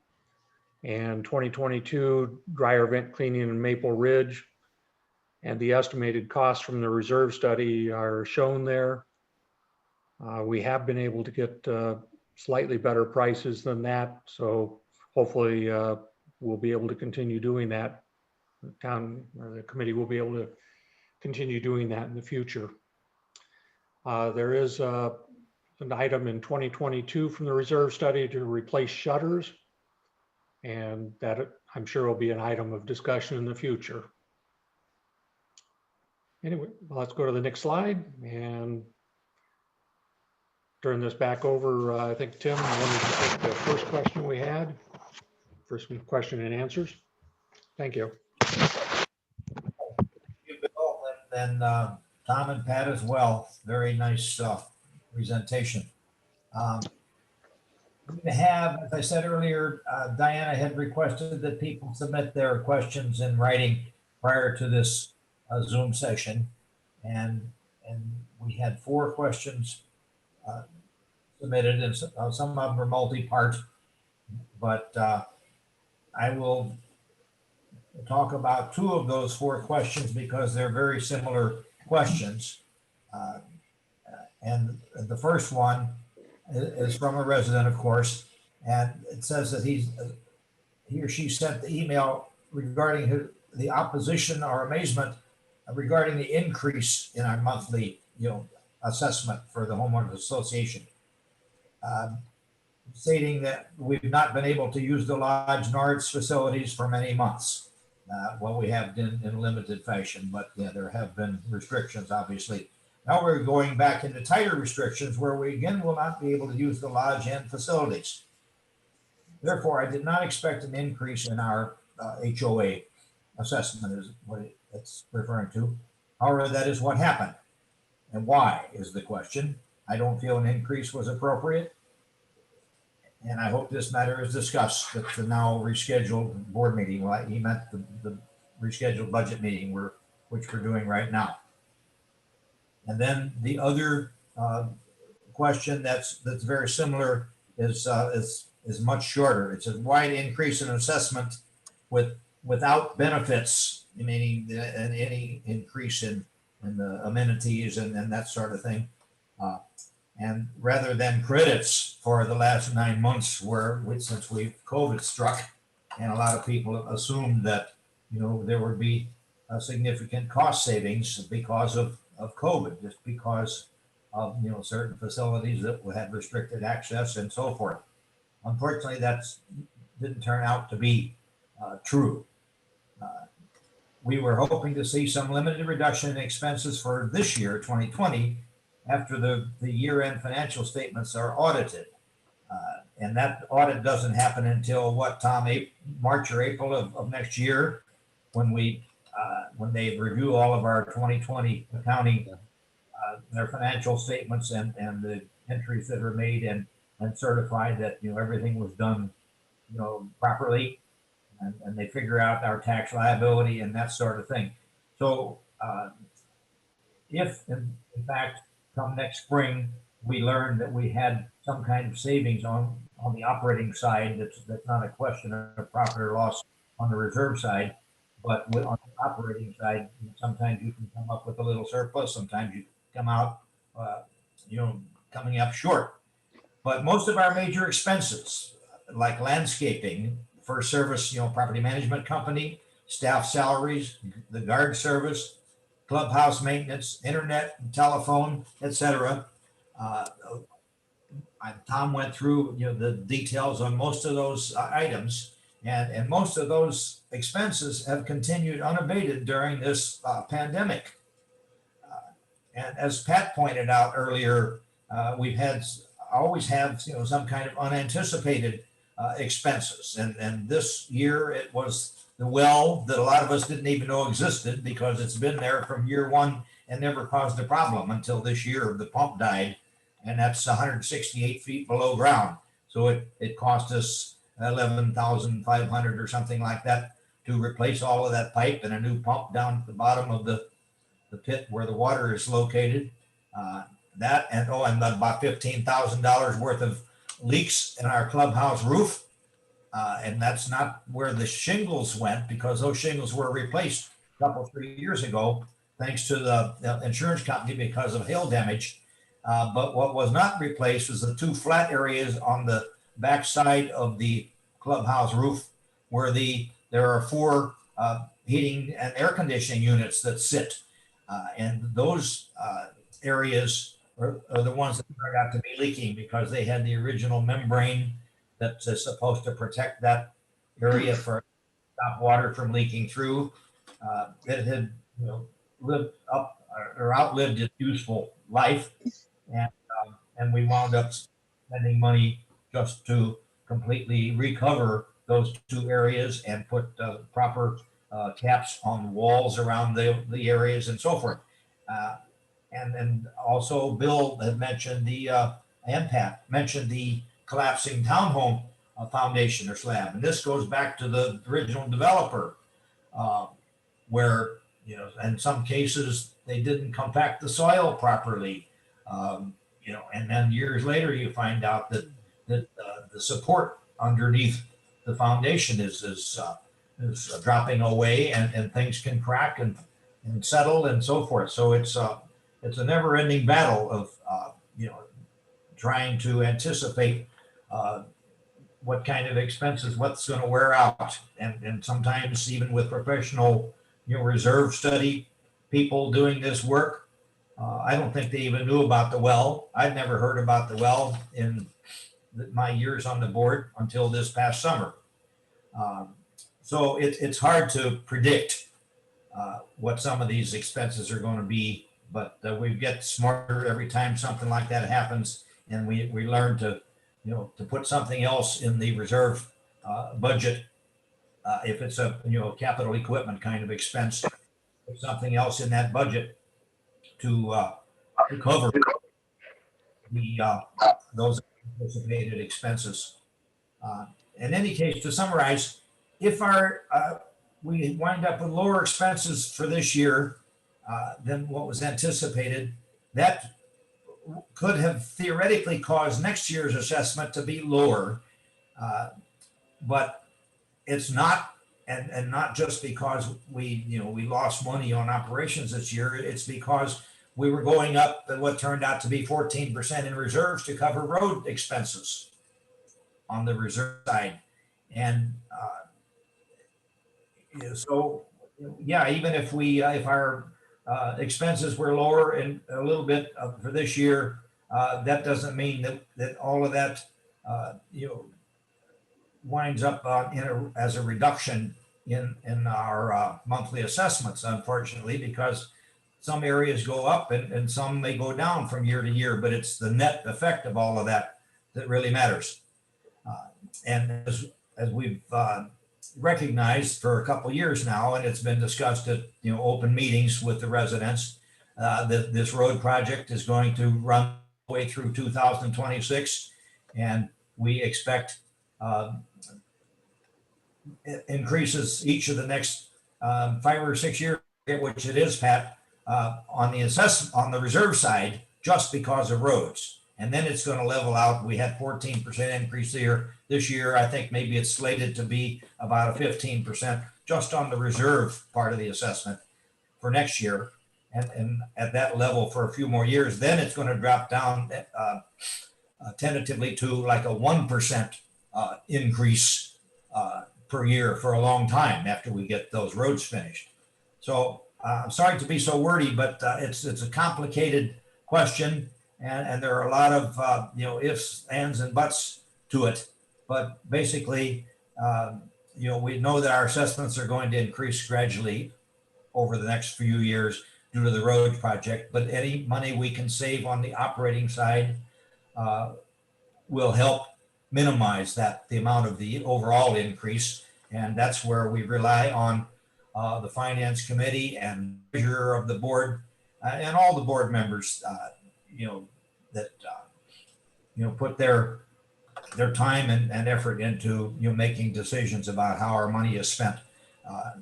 and 2022, dryer vent cleaning in Maple Ridge. And the estimated costs from the reserve study are shown there. We have been able to get slightly better prices than that. So hopefully we'll be able to continue doing that. The town or the committee will be able to continue doing that in the future. There is an item in 2022 from the reserve study to replace shutters. And that I'm sure will be an item of discussion in the future. Anyway, let's go to the next slide and turn this back over. I think Tim wanted to take the first question we had. First question and answers. Thank you. And Tom and Pat as well. Very nice presentation. We have, as I said earlier, Diana had requested that people submit their questions in writing prior to this Zoom session. And we had 4 questions submitted, and some of them are multi-part, but I will talk about 2 of those 4 questions because they're very similar questions. And the first one is from a resident, of course, and it says that he or she sent the email regarding the opposition or amazement regarding the increase in our monthly, assessment for the homeowners association, stating that we've not been able to use the lodge nor its facilities for many months. Well, we have in limited fashion, but yeah, there have been restrictions, obviously. Now we're going back into tighter restrictions where we again will not be able to use the lodge and facilities. Therefore, I did not expect an increase in our HOA assessment, is what it's referring to. However, that is what happened. And why is the question. I don't feel an increase was appropriate. And I hope this matter is discussed at the now rescheduled board meeting. Well, he meant the rescheduled budget meeting which we're doing right now. And then the other question that's very similar is much shorter. It's a wide increase in assessment without benefits, meaning any increase in the amenities and that sort of thing. And rather than credits for the last 9 months since COVID struck, and a lot of people assumed that, there would be a significant cost savings because of COVID, just because of, certain facilities that had restricted access and so forth. Unfortunately, that didn't turn out to be true. We were hoping to see some limited reduction in expenses for this year, 2020, after the year-end financial statements are audited. And that audit doesn't happen until what, Tom, March or April of next year, when they review all of our 2020 accounting their financial statements and the entries that are made and certified that, everything was done, properly. And they figure out our tax liability and that sort of thing. So if in fact, come next spring, we learn that we had some kind of savings on the operating side, that's not a question of profit or loss on the reserve side, but on the operating side, sometimes you can come up with a little surplus, sometimes you come out, coming up short. But most of our major expenses, like landscaping, first service, property management company, staff salaries, the guard service, clubhouse maintenance, internet, and telephone, etc. Tom went through, the details on most of those items, and most of those expenses have continued unabated during this pandemic. And as Pat pointed out earlier, we've always have some kind of unanticipated expenses, and this year it was the well that a lot of us didn't even know existed because it's been there from year one and never caused a problem until this year. The pump died, and that's 168 feet below ground. So it cost us 11,500 or something like that to replace all of that pipe and a new pump down at the bottom of the pit where the water is located. That and about $15,000 worth of leaks in our clubhouse roof. And that's not where the shingles went, because those shingles were replaced a couple, 3 years ago, thanks to the insurance company because of hail damage. But what was not replaced was the two flat areas on the backside of the clubhouse roof where there are four heating and air conditioning units that sit. And those areas are the ones that turned out to be leaking because they had the original membrane that's supposed to protect that area for stop water from leaking through. It had lived up or outlived its useful life, and we wound up spending money just to completely recover those two areas and put proper caps on walls around the areas and so forth. And also Bill had mentioned and Pat mentioned the collapsing townhome foundation or slab. And this goes back to the original developer, where, in some cases they didn't compact the soil properly. And then years later you find out that the support underneath the foundation is dropping away, and things can crack and settle and so forth. So it's a never-ending battle of trying to anticipate what kind of expenses, what's going to wear out, and sometimes even with professional reserve study people doing this work, I don't think they even knew about the well. I'd never heard about the well in my years on the board until this past summer. So it's hard to predict what some of these expenses are going to be, but we get smarter every time something like that happens, and we learn to put something else in the reserve budget if it's a capital equipment kind of expense, put something else in that budget to cover those anticipated expenses. In any case, to summarize, if we wind up with lower expenses for this year than what was anticipated, that could have theoretically caused next year's assessment to be lower, but it's not, and not just because we lost money on operations this year. It's because we were going up at what turned out to be 14% in reserves to cover road expenses on the reserve side. And so, yeah, even if if our expenses were lower in a little bit for this year, that doesn't mean that all of that winds up as a reduction in our monthly assessments, unfortunately, because some areas go up and some may go down from year to year, but it's the net effect of all of that that really matters. And as we've recognized for a couple of years now, and it's been discussed at open meetings with the residents, This road project is going to run all the way through 2026, and we expect increases each of the next 5 or 6 years, which it is, Pat, on the reserve side, just because of roads. And then it's going to level out. We had 14% increase here this year. I think maybe it's slated to be about a 15% just on the reserve part of the assessment for next year. And at that level for a few more years, then it's going to drop down tentatively to like a 1% increase per year for a long time after we get those roads finished. So I'm sorry to be so wordy, but it's a complicated question, and there are a lot of ifs, ands, and buts to it. But basically, we know that our assessments are going to increase gradually over the next few years due to the road project. But any money we can save on the operating side will help minimize the amount of the overall increase. And that's where we rely on the finance committee and treasurer of the board and all the board members, that put their time and effort into making decisions about how our money is spent.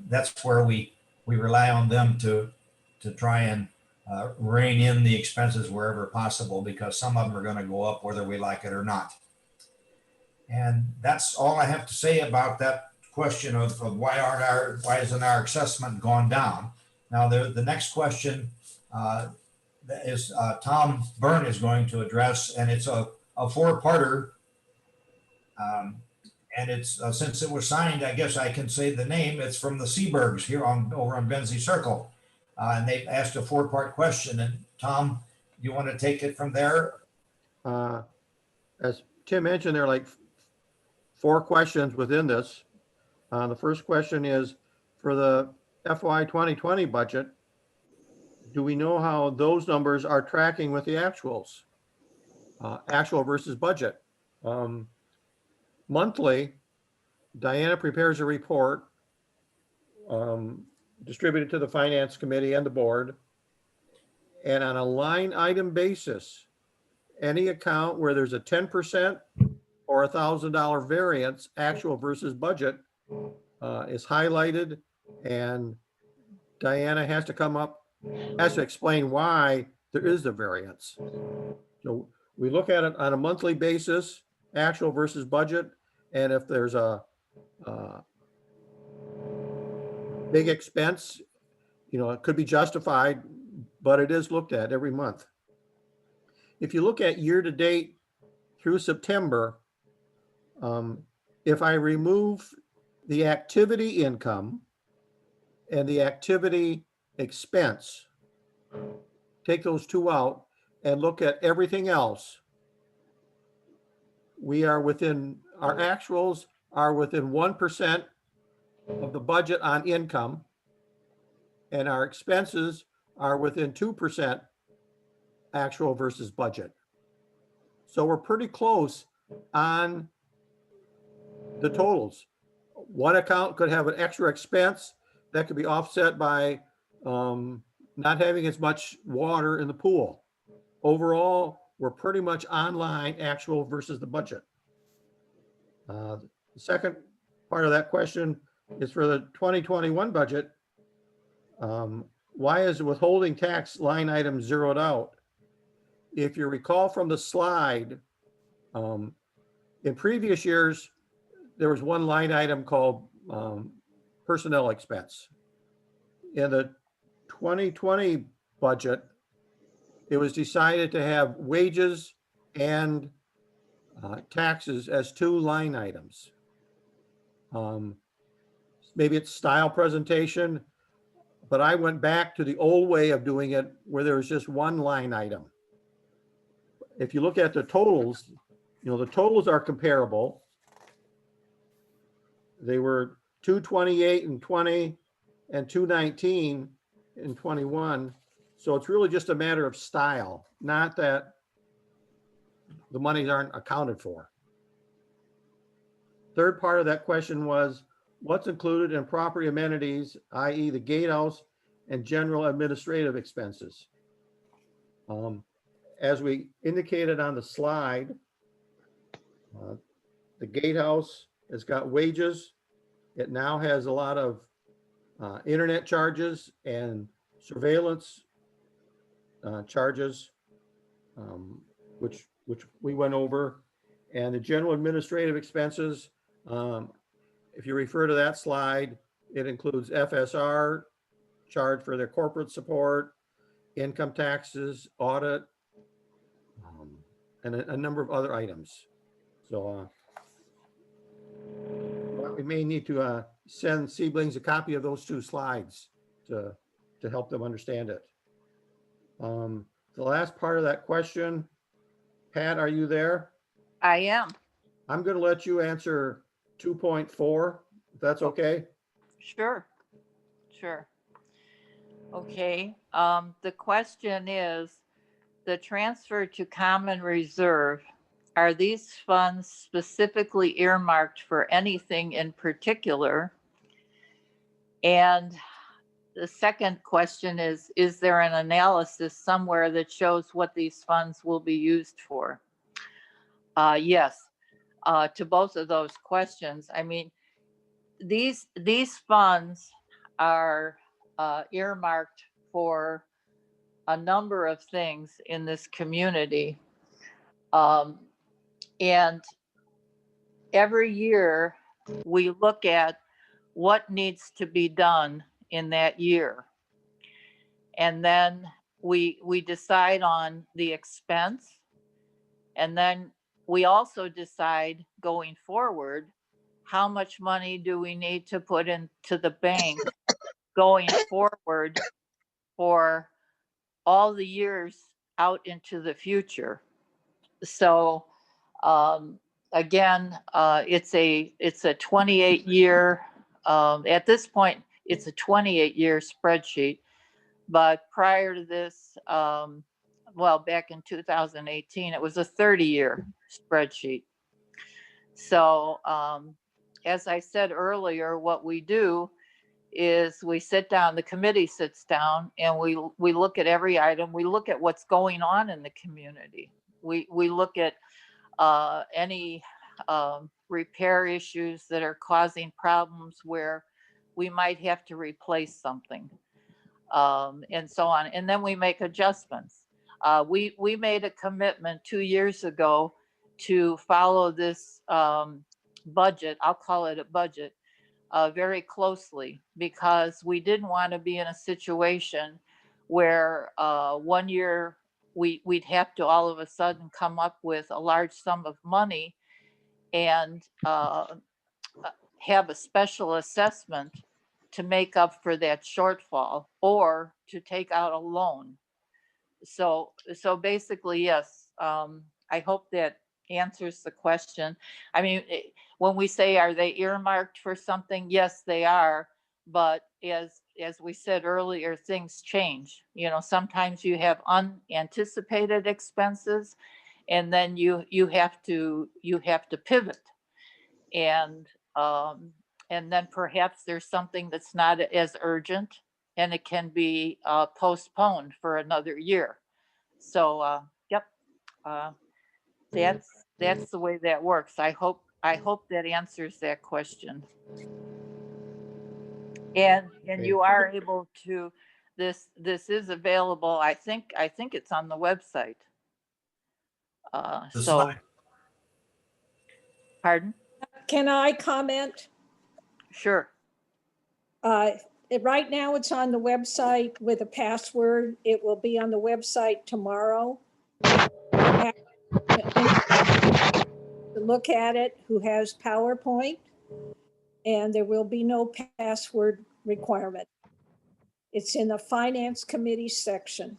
That's where we rely on them to try and rein in the expenses wherever possible, because some of them are going to go up whether we like it or not. And that's all I have to say about that question of why hasn't our assessment gone down. Now the next question is Tom Byrne is going to address, and it's a four-parter. And it's since it was signed, I guess I can say the name. It's from the Seabergs here over on Benzie Circle, and they've asked a four-part question. And Tom, you want to take it from there? As Tim mentioned, there are like 4 questions within this. The first question is for the FY 2020 budget. Do we know how those numbers are tracking with the actuals? Actual versus budget. Monthly, Diana prepares a report distributed to the finance committee and the board. And on a line item basis, any account where there's a 10% or $1,000 variance, actual versus budget, is highlighted, and Diana has to explain why there is the variance. So we look at it on a monthly basis, actual versus budget, and if there's a big expense, it could be justified, but it is looked at every month. If you look at year to date through September, if I remove the activity income and the activity expense, take those 2 out and look at everything else, our actuals are within 1% of the budget on income, and our expenses are within 2% actual versus budget. So we're pretty close on the totals. One account could have an extra expense that could be offset by not having as much water in the pool. Overall, we're pretty much online, actual versus the budget. The second part of that question is for the 2021 budget. Why is the withholding tax line item zeroed out? If you recall from the slide, in previous years, there was one line item called personnel expense. In the 2020 budget, it was decided to have wages and taxes as 2 line items. Maybe it's style presentation, but I went back to the old way of doing it where there was just 1 line item. If you look at the totals, the totals are comparable. They were 228 in 20 and 219 in 21. So it's really just a matter of style, not that the monies aren't accounted for. Third part of that question was, what's included in property amenities, i.e. the gatehouse and general administrative expenses? As we indicated on the slide, the gatehouse has got wages. It now has a lot of internet charges and surveillance charges, which we went over. And the general administrative expenses, if you refer to that slide, it includes FSR, charge for their corporate support, income taxes, audit, and a number of other items. So we may need to send siblings a copy of those two slides to help them understand it. The last part of that question, Pat, are you there? I am. I'm going to let you answer 2.4, if that's okay. Sure. Sure. Okay. The question is, the transfer to common reserve, are these funds specifically earmarked for anything in particular? And the second question is there an analysis somewhere that shows what these funds will be used for? Yes, to both of those questions. I mean, these funds are earmarked for a number of things in this community. And every year we look at what needs to be done in that year. And then we decide on the expense. And then we also decide going forward, how much money do we need to put into the bank going forward for all the years out into the future. So again, it's a 28-year, at this point, it's a 28-year spreadsheet. But prior to this, well, back in 2018, it was a 30-year spreadsheet. So as I said earlier, what we do is we sit down, the committee sits down, and we look at every item. We look at what's going on in the community. We look at any repair issues that are causing problems where we might have to replace something, and so on. And then we make adjustments. We made a commitment 2 years ago to follow this budget, I'll call it a budget, very closely, because we didn't want to be in a situation where 1 year we'd have to all of a sudden come up with a large sum of money and have a special assessment to make up for that shortfall or to take out a loan. So basically, yes, I hope that answers the question. I mean, when we say, are they earmarked for something? Yes, they are. But as we said earlier, things change. You know, sometimes you have unanticipated expenses, and then you have to pivot, and then perhaps there's something that's not as urgent, and it can be postponed for another year. So yep. That's the way that works. I hope that answers that question. And you are able to, this is available. I think it's on the website. The So, slide. pardon? Can I comment? Sure. Right now, it's on the website with a password. It will be on the website tomorrow. To look at it, who has PowerPoint, and there will be no password requirement. It's in the Finance Committee section.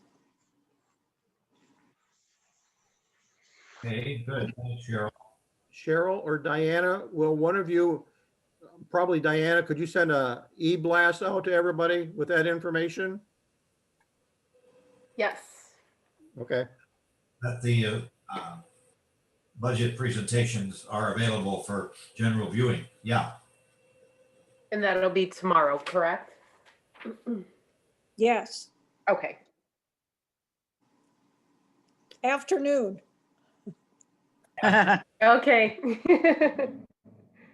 Okay, good. Thanks, Cheryl. Cheryl or Diana, will one of you, probably Diana, could you send a e-blast out to everybody with that information? Yes. Okay, That the budget presentations are available for general viewing. Yeah. And that'll be tomorrow, correct? Yes. Okay. afternoon. Okay. And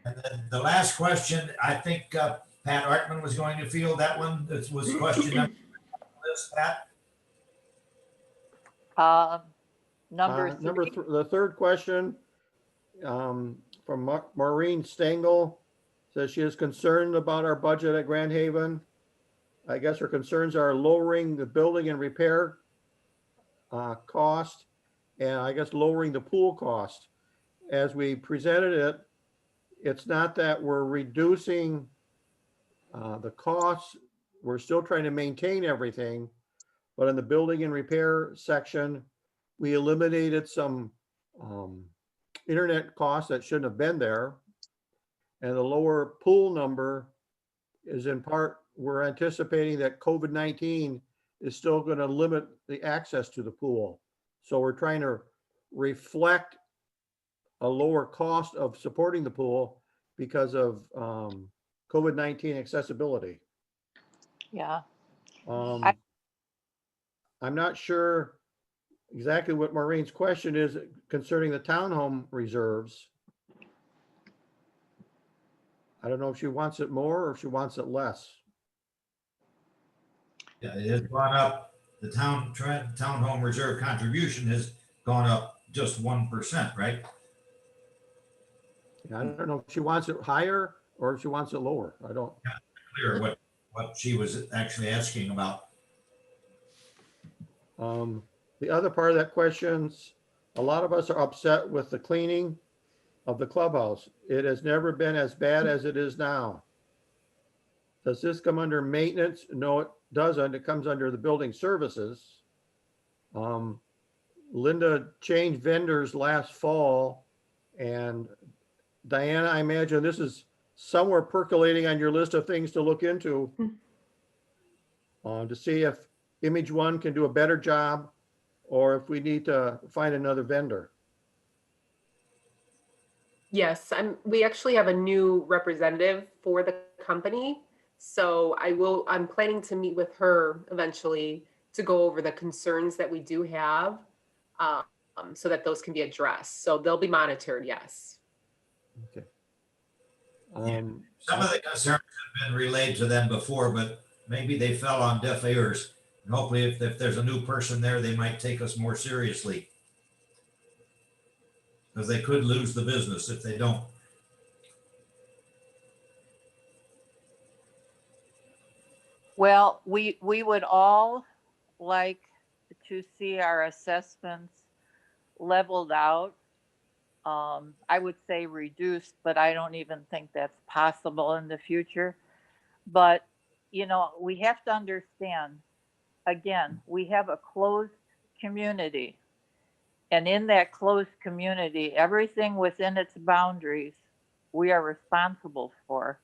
then the last question, I think Pat Artman was going to field that one. This was question number this, Pat. Number Number, three, the third question from Maureen Stengel says she is concerned about our budget at Grand Haven. I guess her concerns are lowering the building and repair cost, and I guess lowering the pool cost. As we presented it, it's not that we're reducing the costs. We're still trying to maintain everything, but in the building and repair section, we eliminated some internet costs that shouldn't have been there. And the lower pool number is in part, we're anticipating that COVID-19 is still going to limit the access to the pool. So we're trying to reflect a lower cost of supporting the pool because of COVID-19 accessibility. yeah. I'm not sure exactly what Maureen's question is concerning the townhome reserves. I don't know if she wants it more or if she wants it less. Yeah, it has gone up. The townhome reserve contribution has gone up just 1%, right? I don't know if she wants it higher or if she wants it lower. I don't. Clear what she was actually asking about. The other part of that question's, a lot of us are upset with the cleaning of the clubhouse. It has never been as bad as it is now. Does this come under maintenance? No, it doesn't. It comes under the building services. Linda changed vendors last fall, and Diana, I imagine this is somewhere percolating on your list of things to look into to see if Image One can do a better job or if we need to find another vendor. Yes, we actually have a new representative for the company. So I'm planning to meet with her eventually to go over the concerns that we do have, so that those can be addressed. So they'll be monitored, yes. Okay. Some of the concerns have been relayed to them before, but maybe they fell on deaf ears. And hopefully if there's a new person there, they might take us more seriously. Because they could lose the business if they don't. Well, we would all like to see our assessments leveled out. I would say reduced, but I don't even think that's possible in the future. But, you know, we have to understand, again, we have a closed community. And in that closed community, everything within its boundaries, we are responsible for.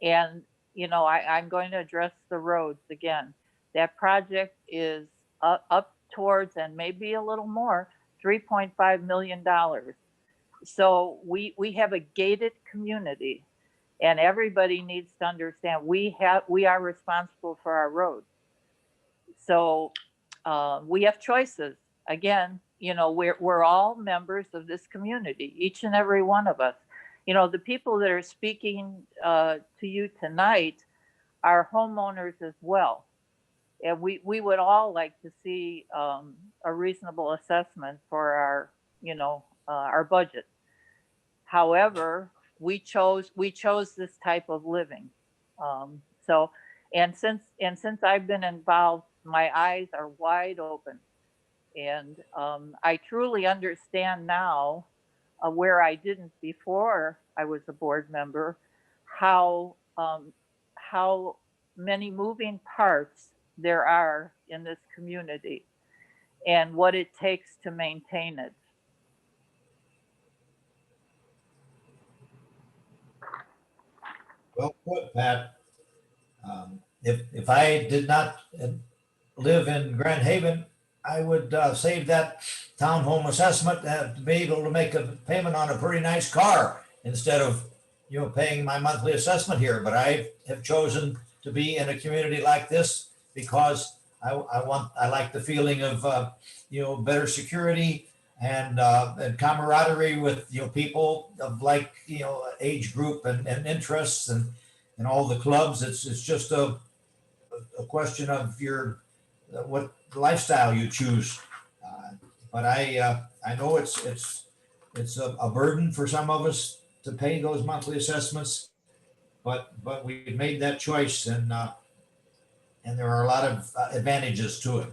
And, you know, I'm going to address the roads again. That project is up towards, and maybe a little more, $3.5 million. So we have a gated community, and everybody needs to understand we are responsible for our roads. So we have choices. Again, you know, we're all members of this community, each and every one of us. You know, the people that are speaking to you tonight are homeowners as well. And we would all like to see a reasonable assessment for our, you know, our budget. However, we chose this type of living. So, and since I've been involved, my eyes are wide open. And I truly understand now, where I didn't before I was a board member, how many moving parts there are in this community and what it takes to maintain it. Well put, Pat. If I did not live in Grand Haven, I would save that townhome assessment to be able to make a payment on a pretty nice car instead of, you know, paying my monthly assessment here. But I have chosen to be in a community like this because I like the feeling of, better security and camaraderie with, people of like, age group and interests and all the clubs. It's just a question of your, what lifestyle you choose. But I know it's a burden for some of us to pay those monthly assessments, but we made that choice and there are a lot of advantages to it.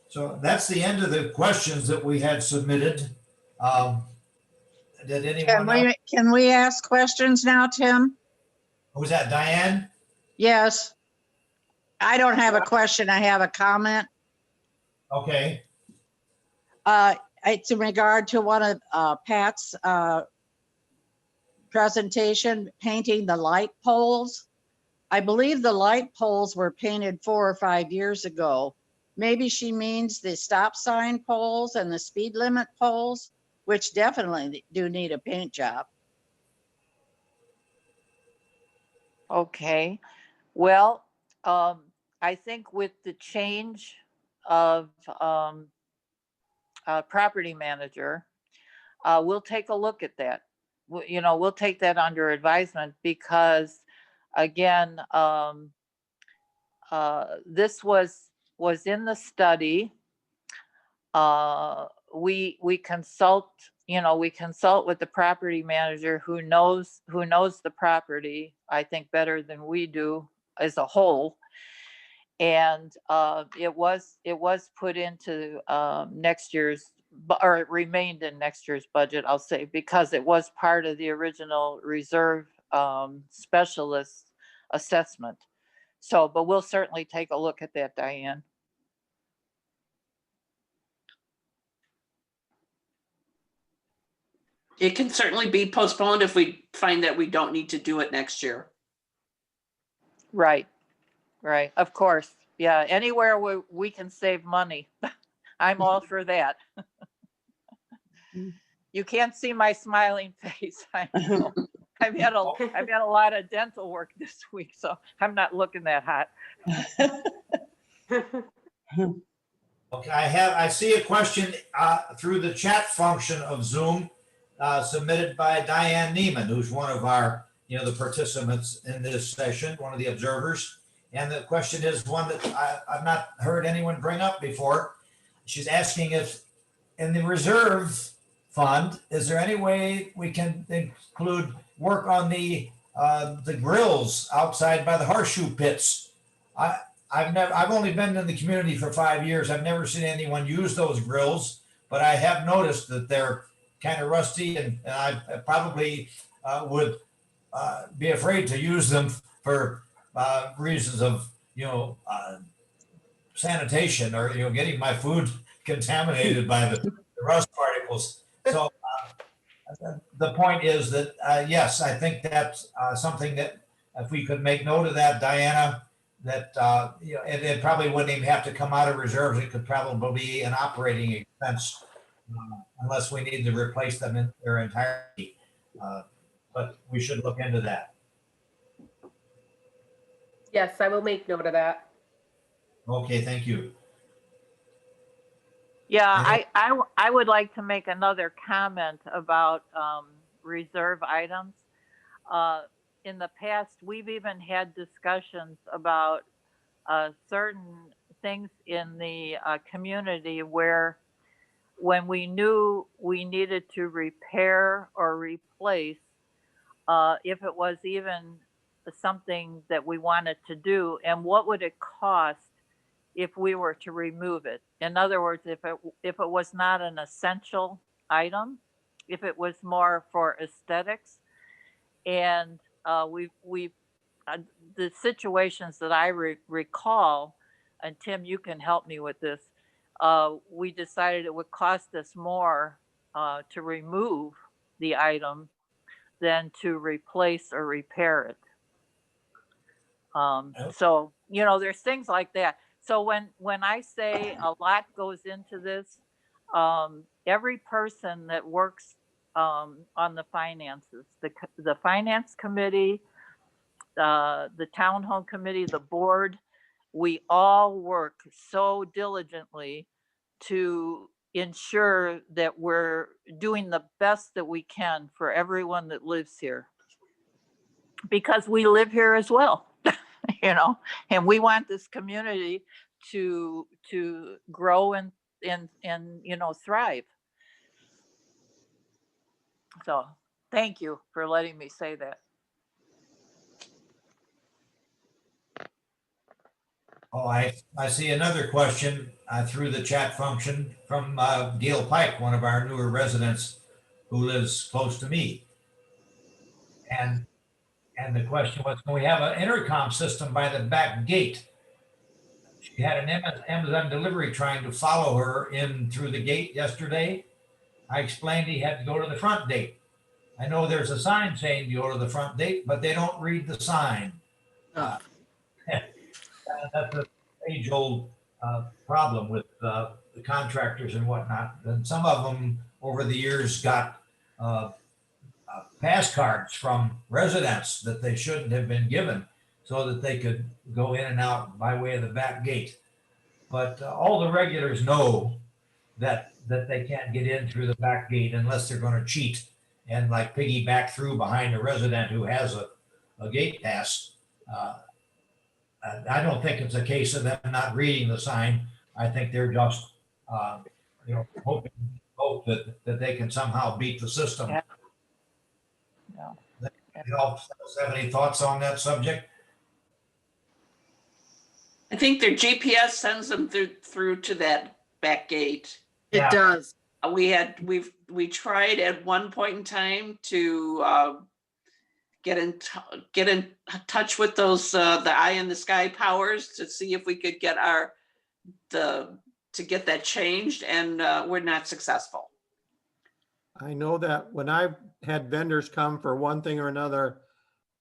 So that's the end of the questions that we had submitted. Did anyone else? Can we ask questions now, Tim? Who's that, Diane? Yes. I don't have a question. I have a comment. Okay, It's in regard to one of Pat's presentation, painting the light poles. I believe the light poles were painted 4 or 5 years ago. Maybe she means the stop sign poles and the speed limit poles, which definitely do need a paint job. Okay, well, I think with the change of property manager, we'll take a look at that. We'll take that under advisement because, again, this was in the study. We consult, we consult with the property manager who knows the property, I think, better than we do as a whole. And it was put into next year's, or it remained in next year's budget, I'll say, because it was part of the original reserve specialist assessment. So, but we'll certainly take a look at that, Diane. It can certainly be postponed if we find that we don't need to do it next year. Right, of course. Yeah, anywhere we can save money, I'm all for that. You can't see my smiling face. I know. I've had a lot of dental work this week, so I'm not looking that hot. okay, I see a question through the chat function of Zoom submitted by Diane Neiman, who's one of our, the participants in this session, one of the observers. And the question is one that I've not heard anyone bring up before. She's asking if in the reserve fund, is there any way we can include work on the grills outside by the horseshoe pits? I've only been in the community for 5 years. I've never seen anyone use those grills, but I have noticed that they're kind of rusty, and I probably would be afraid to use them for reasons of sanitation or getting my food contaminated by the rust particles. So the point is that yes, I think that's something that if we could make note of that, Diana, that it probably wouldn't even have to come out of reserves. It could probably be an operating expense unless we need to replace them in their entirety. But we should look into that. Yes, I will make note of that. Okay, thank you. Yeah, I would like to make another comment about reserve items. In the past, we've even had discussions about certain things in the community where when we knew we needed to repair or replace, if it was even something that we wanted to do, and what would it cost if we were to remove it? In other words, if it was not an essential item, if it was more for aesthetics, and we've the situations that I recall, and Tim, you can help me with this. We decided it would cost us more to remove the item than to replace or repair it. So, there's things like that. So when I say a lot goes into this, every person that works on the finances, the finance committee, the town home committee, the board, we all work so diligently to ensure that we're doing the best that we can for everyone that lives here. Because we live here as well, you know, and we want this community to grow and you know, thrive. So thank you for letting me say that. Oh, I see another question through the chat function from Gail Pike, one of our newer residents who lives close to me. And the question was, can we have an intercom system by the back gate? She had an Amazon delivery trying to follow her in through the gate yesterday. I explained he had to go to the front gate. I know there's a sign saying you go to the front gate, but they don't read the sign. That's an age-old problem with the contractors and whatnot. And some of them over the years got pass cards from residents that they shouldn't have been given so that they could go in and out by way of the back gate. But all the regulars know that they can't get in through the back gate unless they're going to cheat and like piggyback through behind a resident who has a gate pass. I don't think it's a case of them not reading the sign. I think they're just, hope that they can somehow beat the system. Yeah. You all have any thoughts on that subject? I think their GPS sends them through to that back gate. Yeah. It does. We tried at one point in time to get in touch with those the eye in the sky powers to see if we could get to get that changed, and we're not successful. I know that when I've had vendors come for one thing or another,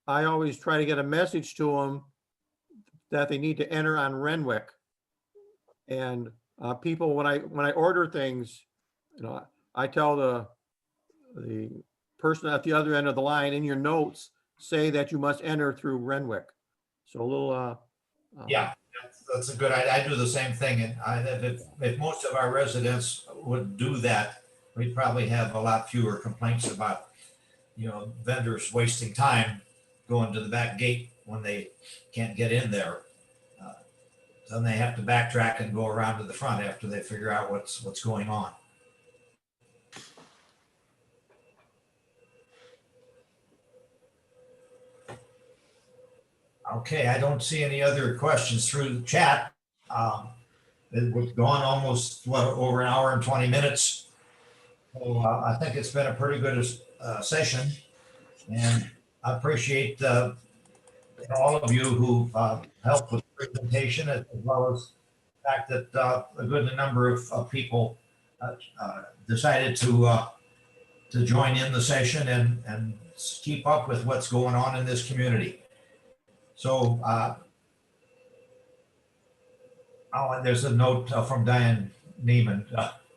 I always try to get a message to them that they need to enter on Renwick. And people, when I order things, I tell the person at the other end of the line, in your notes, say that you must enter through Renwick. So a little. Yeah, that's a good idea. I do the same thing. And if most of our residents would do that, we'd probably have a lot fewer complaints about, vendors wasting time going to the back gate when they can't get in there. Then they have to backtrack and go around to the front after they figure out what's going on. Okay, I don't see any other questions through the chat. We've gone almost over an hour and 20 minutes. So I think it's been a pretty good session, and I appreciate all of you who helped with the presentation, as well as the fact that a good number of people decided to join in the session and keep up with what's going on in this community. So, there's a note from Diane Neiman.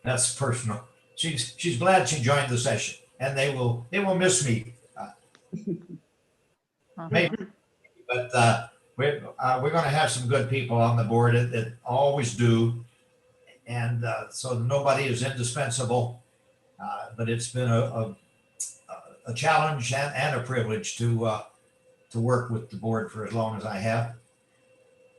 That's personal. She's glad she joined the session, and they will miss me. Maybe, but we're going to have some good people on the board. It always do, and so nobody is indispensable. But it's been a challenge and a privilege to work with the board for as long as I have.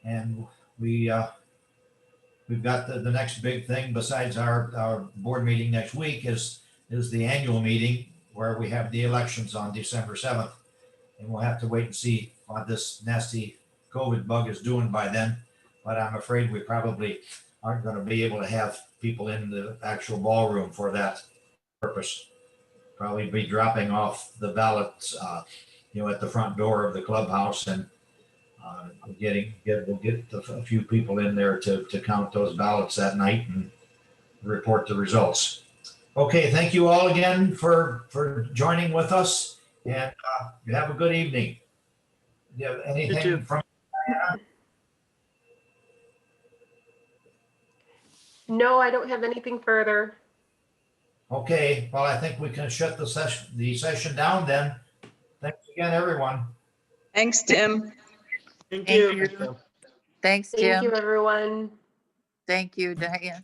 And we've got the next big thing besides our board meeting next week is the annual meeting where we have the elections on December 7th. And we'll have to wait and see what this nasty COVID bug is doing by then. But I'm afraid we probably aren't going to be able to have people in the actual ballroom for that purpose. Probably be dropping off the ballots at the front door of the clubhouse, and we'll get a few people in there to count those ballots that night and report the results. Okay, thank you all again for joining with us, and you have a good evening. Do you have anything from Diana? No, I don't have anything further. Okay, well, I think we can shut the session down then. Thanks again, everyone. Thanks, Tim. Thank Thank you. Thanks, Thank you, Tim. everyone. Thank you, Diane.